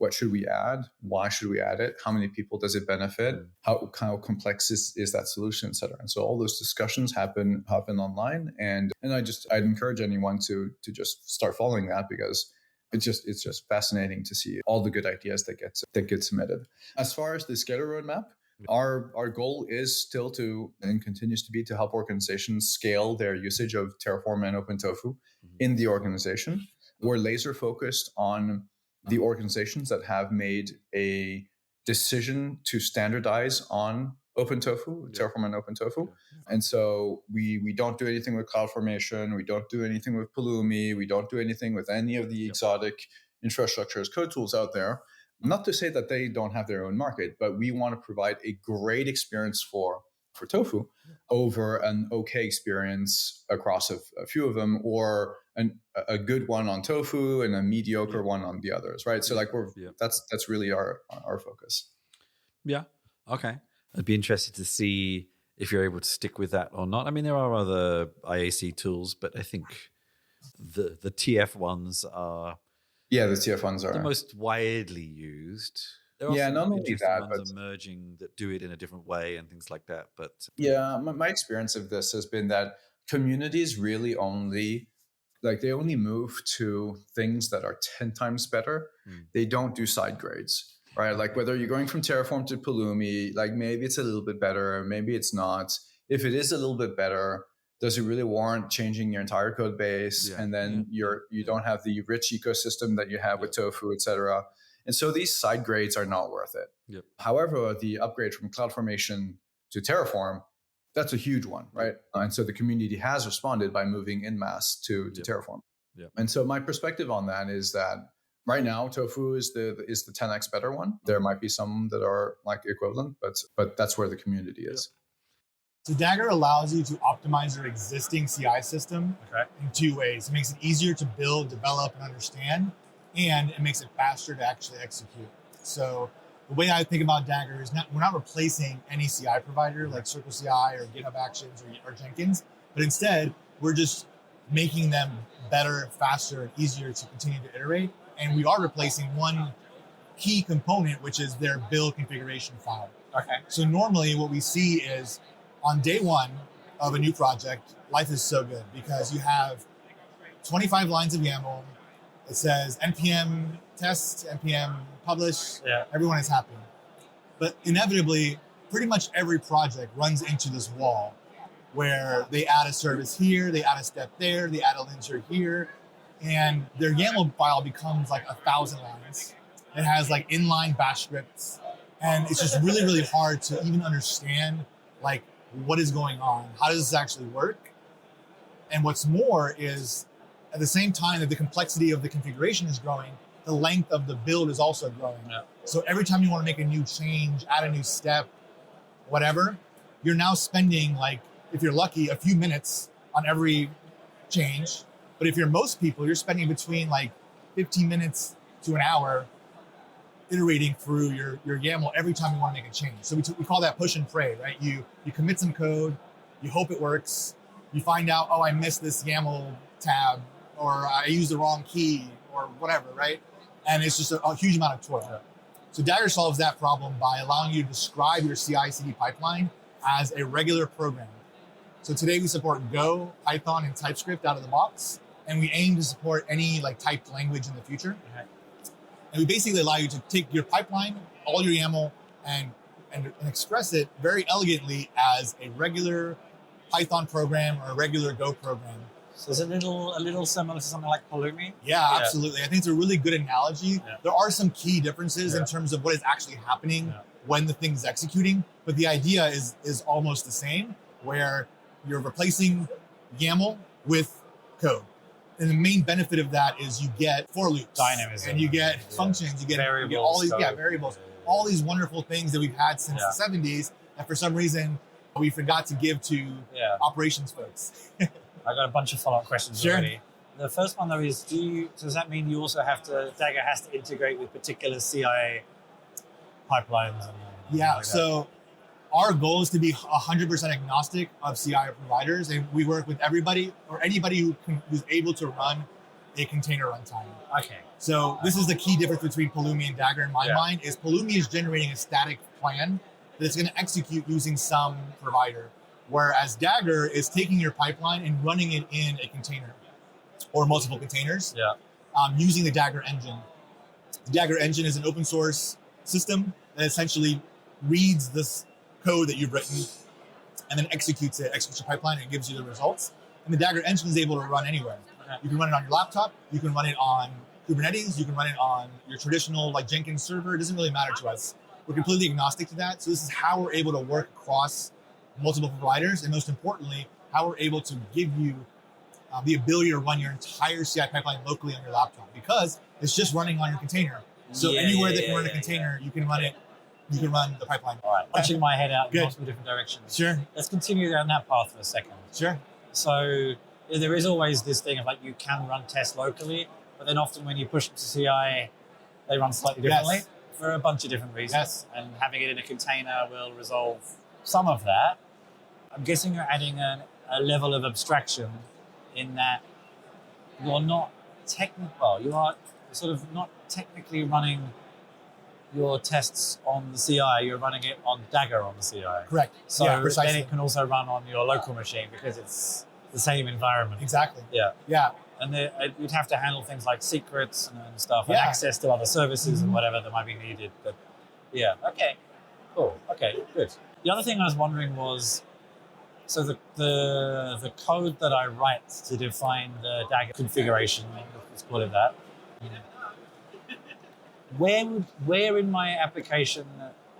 what should we add, why should we add it, how many people does it benefit, how complex is that solution, et cetera. And so all those discussions happen online, and I'd encourage anyone to just start following that, because it's just fascinating to see all the good ideas that get submitted. As far as the Scalr roadmap, our goal is still to, and continues to be, to help organizations scale their usage of Terraform and OpenTofu in the organization. We're laser focused on the organizations that have made a decision to standardize on OpenTofu, Terraform and OpenTofu. And so we don't do anything with CloudFormation. We don't do anything with Pulumi. We don't do anything with any of the exotic infrastructure as code tools out there. Not to say that they don't have their own market, but we want to provide a great experience for tofu over an okay experience across a few of them, or a good one on tofu and a mediocre one on the others, right? So that's really our focus. Yeah. Okay. I'd be interested to see if you're able to stick with that or not. I mean, there are other IAC tools, but I think the TF ones are the TF ones are the most widely used. There are not only that, ones emerging that do it in a different way and things like that. But my experience of this has been that communities really only like they only move to things that are 10 times better. They don't do side grades, right? Like whether you're going from Terraform to Pulumi, like maybe it's a little bit better, maybe it's not. If it is a little bit better, does it really warrant changing your entire code base? And then you don't have the rich ecosystem that you have with Tofu, et cetera. And so these side grades are not worth it. Yep. However, the upgrade from CloudFormation to Terraform, that's a huge one, right? And so the community has responded by moving en masse to Terraform. Yep. And so my perspective on that is that right now Tofu is the 10x better one. There might be some that are like equivalent, but that's where the community is. So Dagger allows you to optimize your existing CI system in two ways. It makes it easier to build, develop, and understand, and it makes it faster to actually execute. So the way I think about Dagger is we're not replacing any CI provider like CircleCI or GitHub Actions or Jenkins, but instead we're just making them better, faster, and easier to continue to iterate. And we are replacing one key component, which is their build configuration file. So normally what we see is on day one of a new project, life is so good because you have 25 lines of YAML. It says NPM test, NPM publish, everyone is happy. But inevitably, pretty much every project runs into this wall where they add a service here, they add a step there, they add a linter here, and their YAML file becomes like 1,000 lines. It has like inline bash scripts, and it's just really, really hard to even understand like what is going on, how does this actually work? And what's more is at the same time that the complexity of the configuration is growing, the length of the build is also growing. So every time you want to make a new change, add a new step, whatever, you're now spending like, if you're lucky, a few minutes on every change. But if you're most people, you're spending between like 15 minutes to an hour iterating through your YAML every time you want to make a change. So we call that push and pray, right? You commit some code, you hope it works, you find out, oh, I missed this YAML tab, or I used the wrong key, or whatever, right? And it's just a huge amount of toil. So Dagger solves that problem by allowing you to describe your CI/CD pipeline as a regular program. So today we support Go, Python, and TypeScript out of the box, and we aim to support any like typed language in the future. And we basically allow you to take your pipeline, all your YAML, and express it very elegantly as a regular Python program or a regular Go program. So is it a little similar to something like Pulumi? Yeah, absolutely. I think it's a really good analogy. There are some key differences in terms of what is actually happening when the thing's executing, but the idea is almost the same, where you're replacing YAML with code. And the main benefit of that is you get for loops, dynamism, and you get functions, you get all these variables, all these wonderful things that we've had since the 70s that for some reason we forgot to give to operations folks. I got a bunch of follow-up questions already. The first one though is, does that mean you also Dagger has to integrate with particular CI pipelines? So our goal is to be 100% agnostic of CI providers, and we work with everybody or anybody who's able to run a container runtime. So this is the key difference between Pulumi and Dagger in my mind, is Pulumi is generating a static plan that it's going to execute using some provider, whereas Dagger is taking your pipeline and running it in a container or multiple containers using the Dagger engine. The Dagger engine is an open source system that essentially reads this code that you've written and then executes your pipeline, and gives you the results. And the Dagger engine is able to run anywhere. You can run it on your laptop, you can run it on Kubernetes, you can run it on your traditional like Jenkins server. It doesn't really matter to us. We're completely agnostic to that. So this is how we're able to work across multiple providers, and most importantly, how we're able to give you the ability to run your entire CI pipeline locally on your laptop, because it's just running on your container. So anywhere that can run a container, you can run it. You can run the pipeline. All right, punching my head out in multiple different directions. Sure. Let's continue down that path for a second. Sure. So there is always this thing of like you can run tests locally, but then often when you push them to CI, they run slightly differently for a bunch of different reasons. And having it in a container will resolve some of that. I'm guessing you're adding a level of abstraction in that you're not you are sort of not technically running your tests on the CI, you're running it on Dagger on the CI. Correct. So then it can also run on your local machine because it's the same environment. Exactly. Yeah. And you'd have to handle things like secrets and stuff, and access to other services and whatever that might be needed. But yeah, okay, cool, okay, good. The other thing I was wondering was, so the code that I write to define the Dagger configuration, let's call it that, where in my application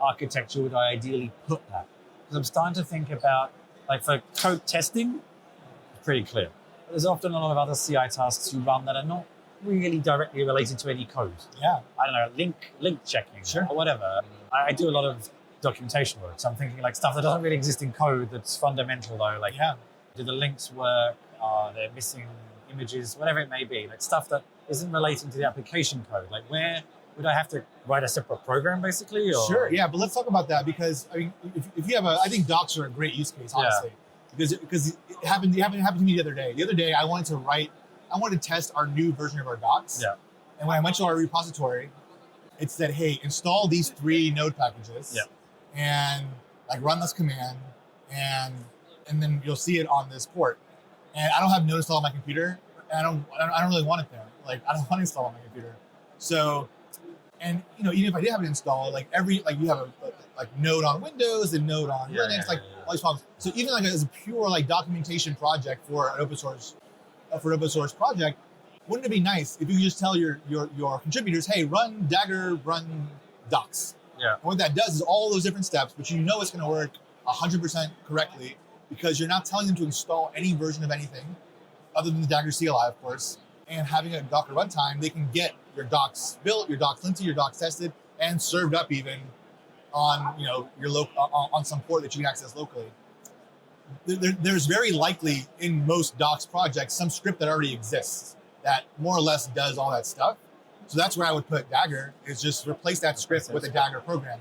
architecture would I ideally put that? Because I'm starting to think about, like for code testing, it's pretty clear. But there's often a lot of other CI tasks you run that are not really directly related to any code. Yeah. I don't know, link checking or whatever. I do a lot of documentation work. So I'm thinking like stuff that doesn't really exist in code that's fundamental though. Like, do the links work? Are there missing images? Whatever it may be. Like stuff that isn't relating to the application code. Like where would I have to write a separate program basically? Or? Sure, yeah, but let's talk about that because I mean, if you have I think docs are a great use case, honestly. Because it happened to me the other day. The other day I wanted to test our new version of our docs. Yeah. And when I went to our repository, it said, hey, install these 3 node packages. Yeah. And like run this command and then you'll see it on this port. And I don't have node installed on my computer. And I don't really want it there. Like I don't want to install on my computer. So, and you know, even if I did have it installed, like you have a node on Windows and node on Linux, all these problems. So even like as a pure like documentation project for an open source project, wouldn't it be nice if you could just tell your contributors, hey, run Dagger, run docs. Yeah. And what that does is all those different steps, but you know it's going to work 100% correctly because you're not telling them to install any version of anything other than the Dagger CLI, of course. And having a Docker runtime, they can get your docs built, your docs linted, your docs tested, and served up even on your on some port that you can access locally. There's very likely in most docs projects some script that already exists that more or less does all that stuff. So that's where I would put Dagger, is just replace that script with a Dagger program.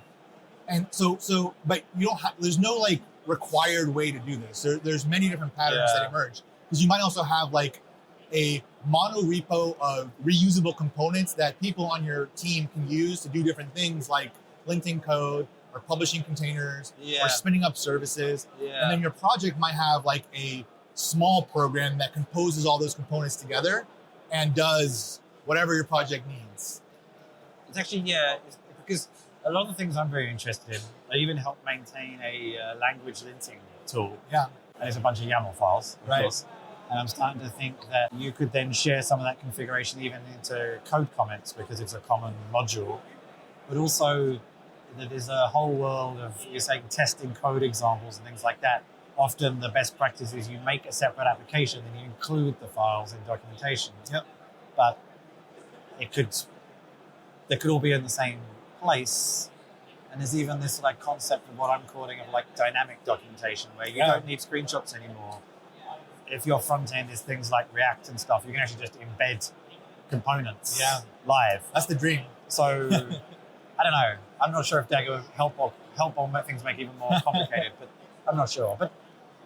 And so but you don't there's no like required way to do this. There's many different patterns that emerge because you might also have like a mono repo of reusable components that people on your team can use to do different things like linting code or publishing containers or spinning up services. And then your project might have like a small program that composes all those components together and does whatever your project needs. It's actually, it's because a lot of the things I'm very interested in, I even help maintain a language linting tool. Yeah. And it's a bunch of YAML files, of course. And I'm starting to think that you could then share some of that configuration even into code comments because it's a common module. But also, there's a whole world of, you're saying, testing code examples and things like that. Often the best practice is you make a separate application and you include the files in documentation. Yep. But they could all be in the same place. And there's even this like concept of what I'm calling of like dynamic documentation where you don't need screenshots anymore. If your front end is things like React and stuff, you can actually just embed components live. That's the dream. So I don't know. I'm not sure if Dagger will help or make things make even more complicated, but I'm not sure. But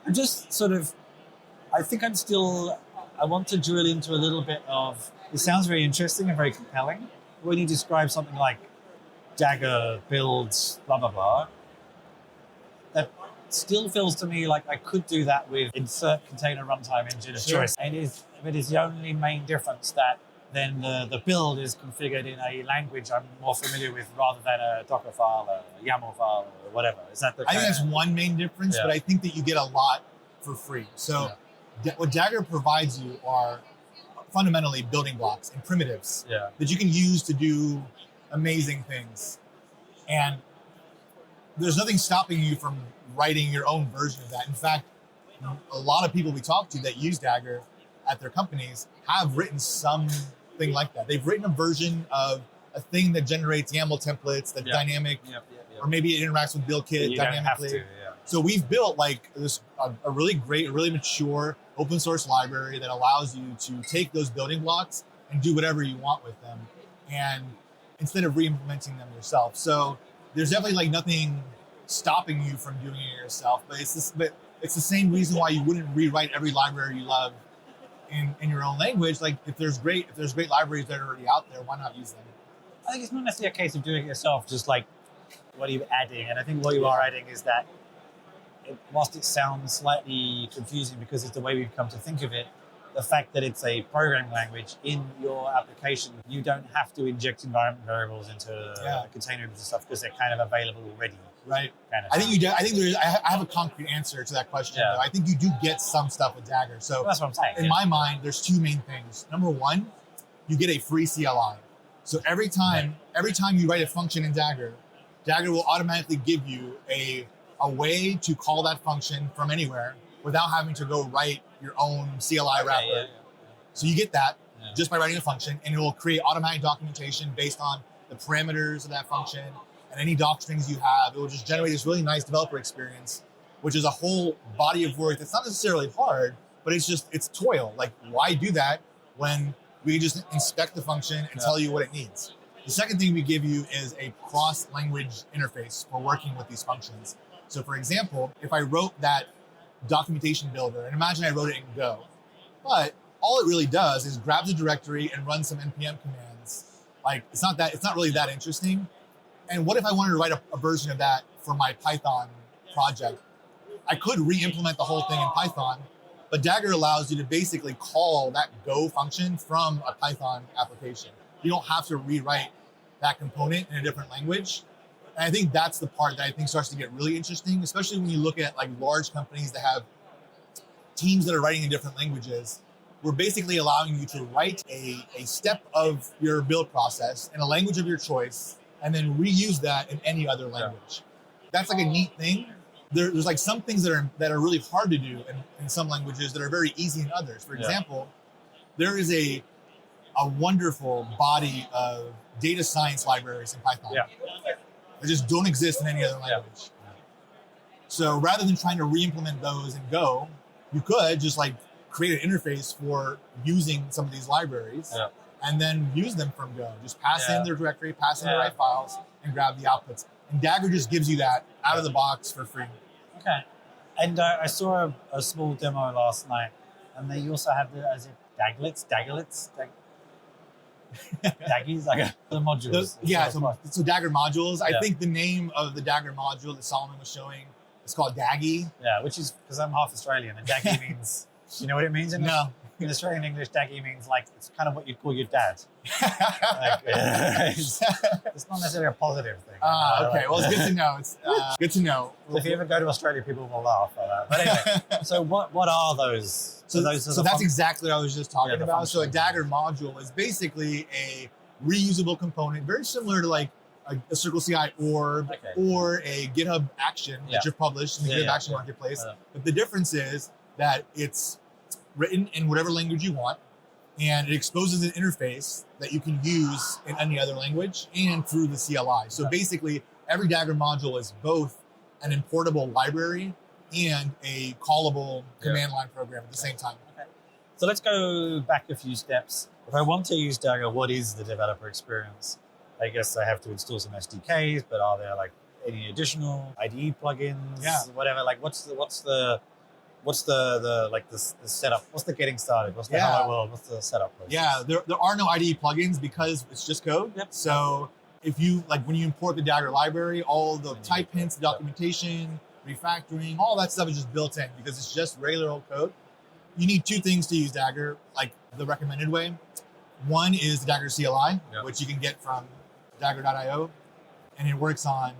I'm just sort of, I think I want to drill into a little bit of, it sounds very interesting and very compelling. When you describe something like Dagger builds, blah, blah, blah, that still feels to me like I could do that with insert container runtime engine of choice. And it is the only main difference that then the build is configured in a language I'm more familiar with rather than a Docker file, a YAML file, or whatever. Is that the I think that's one main difference, but I think that you get a lot for free. So what Dagger provides you are fundamentally building blocks and primitives that you can use to do amazing things. And there's nothing stopping you from writing your own version of that. In fact, a lot of people we talk to that use Dagger at their companies have written something like that. They've written a version of a thing that generates YAML templates that's dynamic, or maybe it interacts with BuildKit dynamically. So we've built like this a really great, a really mature open source library that allows you to take those building blocks and do whatever you want with them, and instead of re-implementing them yourself. So there's definitely like nothing stopping you from doing it yourself, but it's the same reason why you wouldn't rewrite every library you love in your own language. Like if there's great libraries that are already out there, why not use them? I think it's not necessarily a case of doing it yourself, just like what are you adding? And I think what you are adding is that whilst it sounds slightly confusing because it's the way we've come to think of it, the fact that it's a programming language in your application, you don't have to inject environment variables into container images and stuff because they're kind of available already. Right. Kind of I think you do. I think I have a concrete answer to that question. Yeah. Though. I think you do get some stuff with Dagger. So that's what I'm saying. In my mind, there's two main things. Number one, you get a free CLI. So every time you write a function in Dagger, Dagger will automatically give you a way to call that function from anywhere without having to go write your own CLI wrapper. Yeah. So you get that just by writing a function, and it will create automatic documentation based on the parameters of that function and any doc strings you have. It will just generate this really nice developer experience, which is a whole body of work that's not necessarily hard, but it's toil. Like, why do that when we can just inspect the function and tell you what it needs? The second thing we give you is a cross-language interface for working with these functions. So for example, if I wrote that documentation builder, and imagine I wrote it in Go, but all it really does is grabs a directory and runs some npm commands. Like, it's not really that interesting. And what if I wanted to write a version of that for my Python project? I could re-implement the whole thing in Python, but Dagger allows you to basically call that Go function from a Python application. You don't have to rewrite that component in a different language. And I think that's the part that I think starts to get really interesting, especially when you look at like large companies that have teams that are writing in different languages. We're basically allowing you to write a step of your build process in a language of your choice, and then reuse that in any other language. That's like a neat thing. There's like some things that are really hard to do in some languages that are very easy in others. For example, there is a wonderful body of data science libraries in Python. They just don't exist in any other language. So rather than trying to re-implement those in Go, you could just like create an interface for using some of these libraries and then use them from Go. Just pass in their directory, pass in the right files, and grab the outputs. And Dagger just gives you that out of the box for free. Okay. And I saw a small demo last night, and they also have is it Dagglets? Daggies, like the modules. So Dagger modules. I think the name of the Dagger module that Solomon was showing is called Daggy. Yeah, which is because I'm half Australian, and Daggy means, you know what it means? In Australian English, Daggy means like, it's kind of what you'd call your dad. It's not necessarily a positive thing. Okay, well, it's good to know. It's good to know. So if you ever go to Australia, people will laugh at that. But anyway, so what are those? So that's exactly what I was just talking about. So a Dagger module is basically a reusable component, very similar to like a Circle CI orb or a GitHub action that you've published in the GitHub Action Marketplace. But the difference is that it's written in whatever language you want, and it exposes an interface that you can use in any other language and through the CLI. So basically, every Dagger module is both an importable library and a callable command line program at the same time. Okay. So let's go back a few steps. If I want to use Dagger, what is the developer experience? I guess I have to install some SDKs, but are there like any additional IDE plugins? Whatever. Like, what's the setup? What's the getting started? What's the hello world? What's the setup process? Yeah, there are no IDE plugins because it's just code. So if you when you import the Dagger library, all the type hints, documentation, refactoring, all that stuff is just built in because it's just regular old code. You need two things to use Dagger, like the recommended way. One is the Dagger CLI, which you can get from dagger.io, and it works on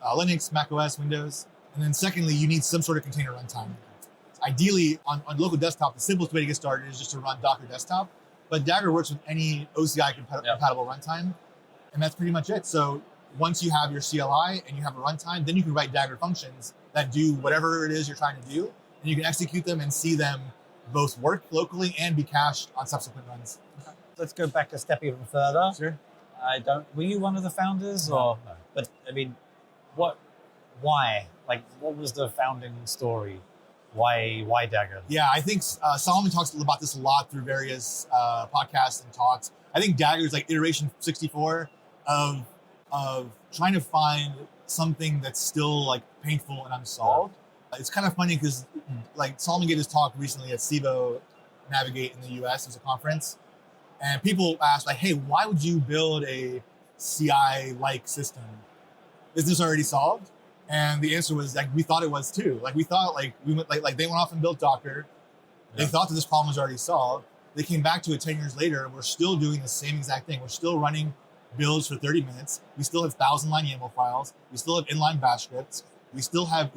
Linux, macOS, Windows. And then secondly, you need some sort of container runtime. Ideally, on local desktop, the simplest way to get started is just to run Docker desktop. But Dagger works with any OCI compatible runtime, and that's pretty much it. So once you have your CLI and you have a runtime, then you can write Dagger functions that do whatever it is you're trying to do, and you can execute them and see them both work locally and be cached on subsequent runs. Okay. Let's go back a step even further. Sure. Were you one of the founders? No. But I mean, why? Like, what was the founding story? Why Dagger? Yeah, I think Solomon talks about this a lot through various podcasts and talks. I think Dagger is like iteration 64 of trying to find something that's still like painful and unsolved. It's kind of funny because like Solomon gave his talk recently at SIVO Navigate in the US as a conference, and people asked like, "Hey, why would you build a CI-like system? Is this already solved?" And the answer was like, we thought it was too. Like we thought like they went off and built Docker, They thought that this problem was already solved. They came back to it 10 years later, and we're still doing the same exact thing. We're still running builds for 30 minutes. We still have 1,000-line YAML files. We still have inline bash scripts. We still have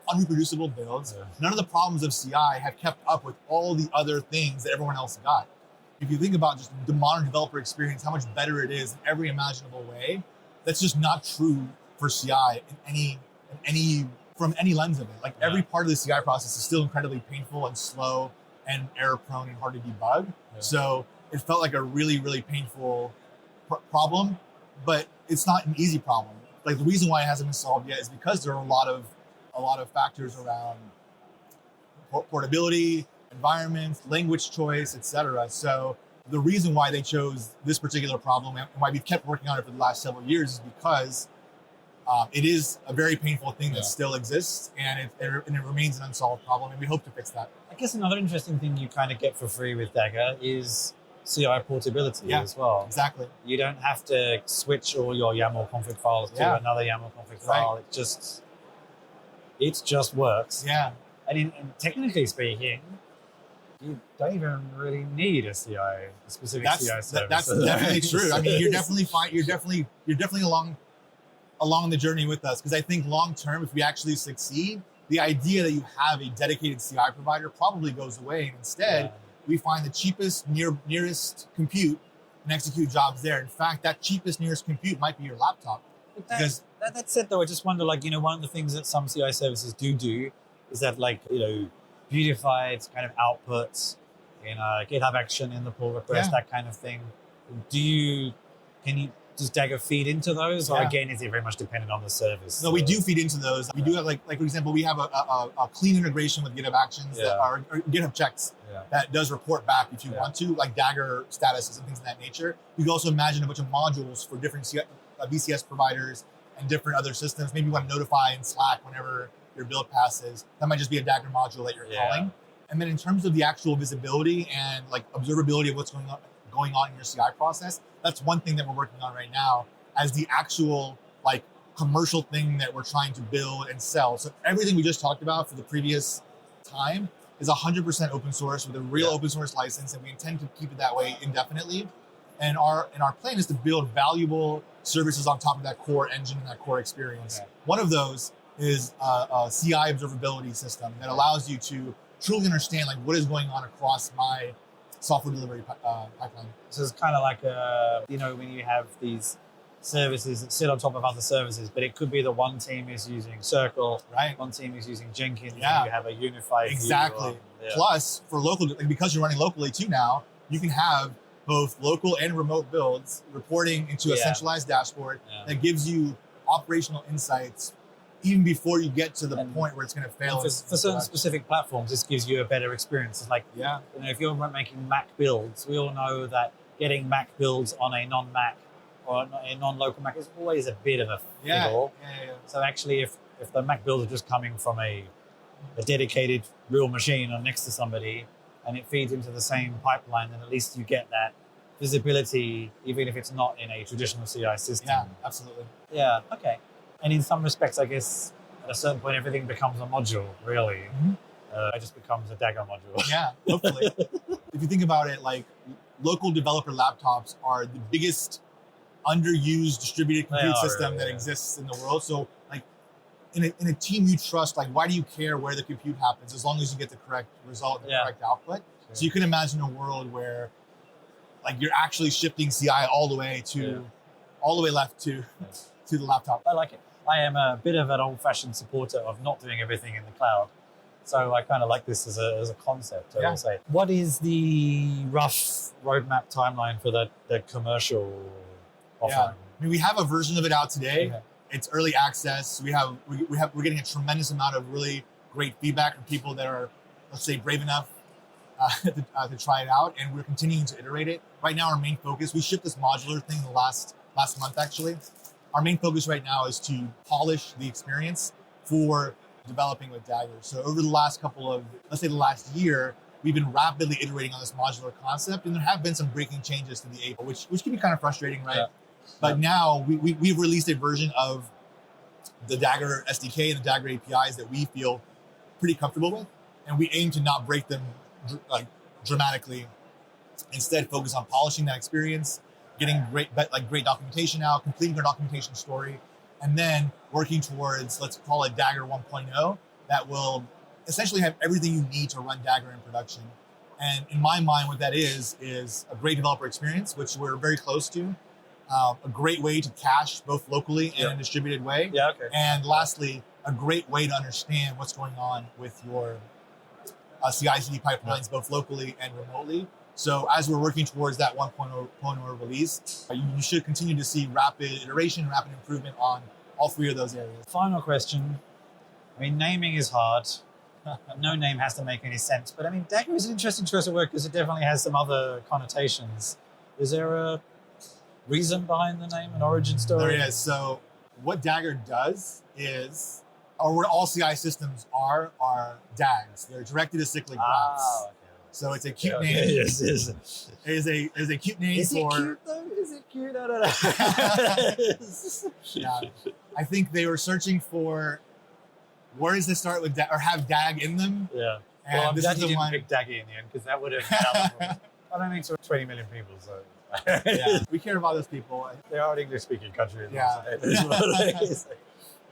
unreproducible builds. Yeah. None of the problems of CI have kept up with all the other things that everyone else got. If you think about just the modern developer experience, how much better it is in every imaginable way, that's just not true for CI from any lens of it. Like every part of the CI process is still incredibly painful and slow and error prone and hard to debug. Yeah. So it felt like a really, really painful problem, but it's not an easy problem. Like the reason why it hasn't been solved yet is because there are a lot of factors around portability, environments, language choice, etc. So the reason why they chose this particular problem and why we've kept working on it for the last several years is because it is a very painful thing that still exists, and it remains an unsolved problem, and we hope to fix that. I guess another interesting thing you kind of get for free with Dagger is CI portability as well. Exactly. You don't have to switch all your YAML config files to another YAML config file. It just works. Yeah. And technically speaking, you don't even really need a specific CI service. That's definitely true. I mean, you're definitely fine. You're definitely along the journey with us, because I think long term, if we actually succeed, the idea that you have a dedicated CI provider probably goes away, and instead we find the cheapest nearest compute and execute jobs there. In fact, that cheapest nearest compute might be your laptop. That said, though, I just wonder, like, one of the things that some CI services do is that, like, beautified kind of outputs in a GitHub action in the pull request, that kind of thing. Does Dagger feed into those? Or again, is it very much dependent on the service? No, we do feed into those. We do have like for example, we have a clean integration with GitHub Actions that are or GitHub checks that does report back if you want to, like Dagger statuses and things of that nature. You can also imagine a bunch of modules for different VCS providers and different other systems. Maybe you want to notify in Slack whenever your build passes. That might just be a Dagger module that you're calling. And then in terms of the actual visibility and like observability of what's going on in your CI process, that's one thing that we're working on right now as the actual like commercial thing that we're trying to build and sell. So everything we just talked about for the previous time is 100% open source with a real open source license, and we intend to keep it that way indefinitely. And our plan is to build valuable services on top of that core engine and that core experience. Okay. One of those is a CI observability system that allows you to truly understand like what is going on across my software delivery pipeline. So it's kind of like, when you have these services that sit on top of other services, but it could be that one team is using Circle, one team is using Jenkins, and you have a unified view. Plus, for local, because you're running locally too now, you can have both local and remote builds reporting into a centralized dashboard that gives you operational insights even before you get to the point where it's going to fail. For certain specific platforms, this gives you a better experience. It's like, if you're making Mac builds, we all know that getting Mac builds on a non-Mac or a non-local Mac is always a bit of a fiddle. So actually, if the Mac builds are just coming from a dedicated real machine or next to somebody, and it feeds into the same pipeline, then at least you get that visibility, even if it's not in a traditional CI system. Yeah, absolutely. Yeah, okay. And in some respects, I guess, at a certain point, everything becomes a module, really. Mm-hmm. It just becomes a Dagger module. Yeah, hopefully. If you think about it, like, local developer laptops are the biggest underused distributed compute system that exists in the world. So, like, in a team you trust, like, why do you care where the compute happens as long as you get the correct result and the correct output? Sure. So you can imagine a world where, like, you're actually shifting CI all the way left to the laptop. I like it. I am a bit of an old-fashioned supporter of not doing everything in the cloud. So I kind of like this as a concept, I will say. What is the rough roadmap timeline for the commercial offering? I mean, we have a version of it out today. It's early access. We're getting a tremendous amount of really great feedback from people that are, let's say, brave enough to try it out, and we're continuing to iterate it. Right now, our main focus, we shipped this modular thing the last month, actually. Our main focus right now is to polish the experience for developing with Dagger. So over the last the last year, we've been rapidly iterating on this modular concept, and there have been some breaking changes to the API, which can be kind of frustrating, right? But now we've released a version of the Dagger SDK and the Dagger APIs that we feel pretty comfortable with, and we aim to not break them dramatically. Instead, focus on polishing that experience, getting great documentation out, completing our documentation story, and then working towards, let's call it Dagger 1.0, that will essentially have everything you need to run Dagger in production. And in my mind, what that is a great developer experience, which we're very close to, a great way to cache both locally and in a distributed way. Yeah, okay. And lastly, a great way to understand what's going on with your CI/CD pipelines, both locally and remotely. So as we're working towards that 1.0 release, you should continue to see rapid iteration, rapid improvement on all three of those areas. Final question. I mean, naming is hard. No name has to make any sense. But I mean, Dagger is an interesting choice of word because it definitely has some other connotations. Is there a reason behind the name, an origin story? There is. So what Dagger does is, or what all CI systems are DAGs. They're directed acyclic graphs. Okay. So it's a cute name. Yes. It is a cute name Is for. Is it cute though? Is it cute? I don't know. Yeah. I think they were searching for words that start with or have DAG in them. Yeah. And well, I'm this glad is you the didn't one. pick Daggy in the end because that would have. I don't think so. 20 million people, so. Yeah, we care about those people. They are an English-speaking country. Yeah.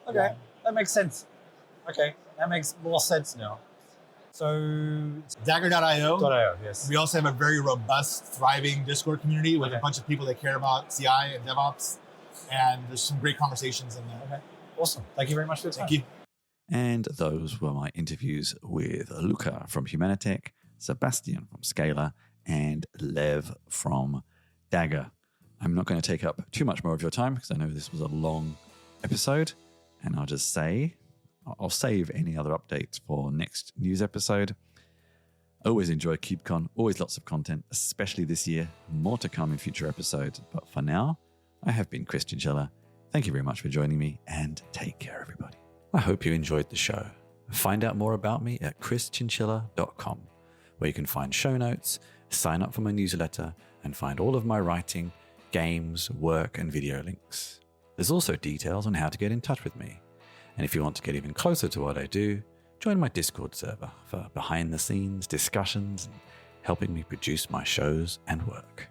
Okay, that makes sense. Okay, that makes more sense now. So Dagger.io. Yes. We also have a very robust, thriving Discord community with a bunch of people that care about CI and DevOps, and there's some great conversations in there. Okay, awesome. Thank you very much for your time. Thank you. And those were my interviews with Luca from Humanitec, Sebastian from Scalr, and Lev from Dagger. I'm not going to take up too much more of your time because I know this was a long episode, and I'll just say I'll save any other updates for next news episode. Always enjoy KubeCon, always lots of content, especially this year. More to come in future episodes, but for now, I have been Chris Chinchilla. Thank you very much for joining me, and take care, everybody. I hope you enjoyed the show. Find out more about me at chrischinchilla.com, where you can find show notes, sign up for my newsletter, and find all of my writing, games, work, and video links. There's also details on how to get in touch with me. And if you want to get even closer to what I do, join my Discord server for behind-the-scenes discussions and helping me produce my shows and work.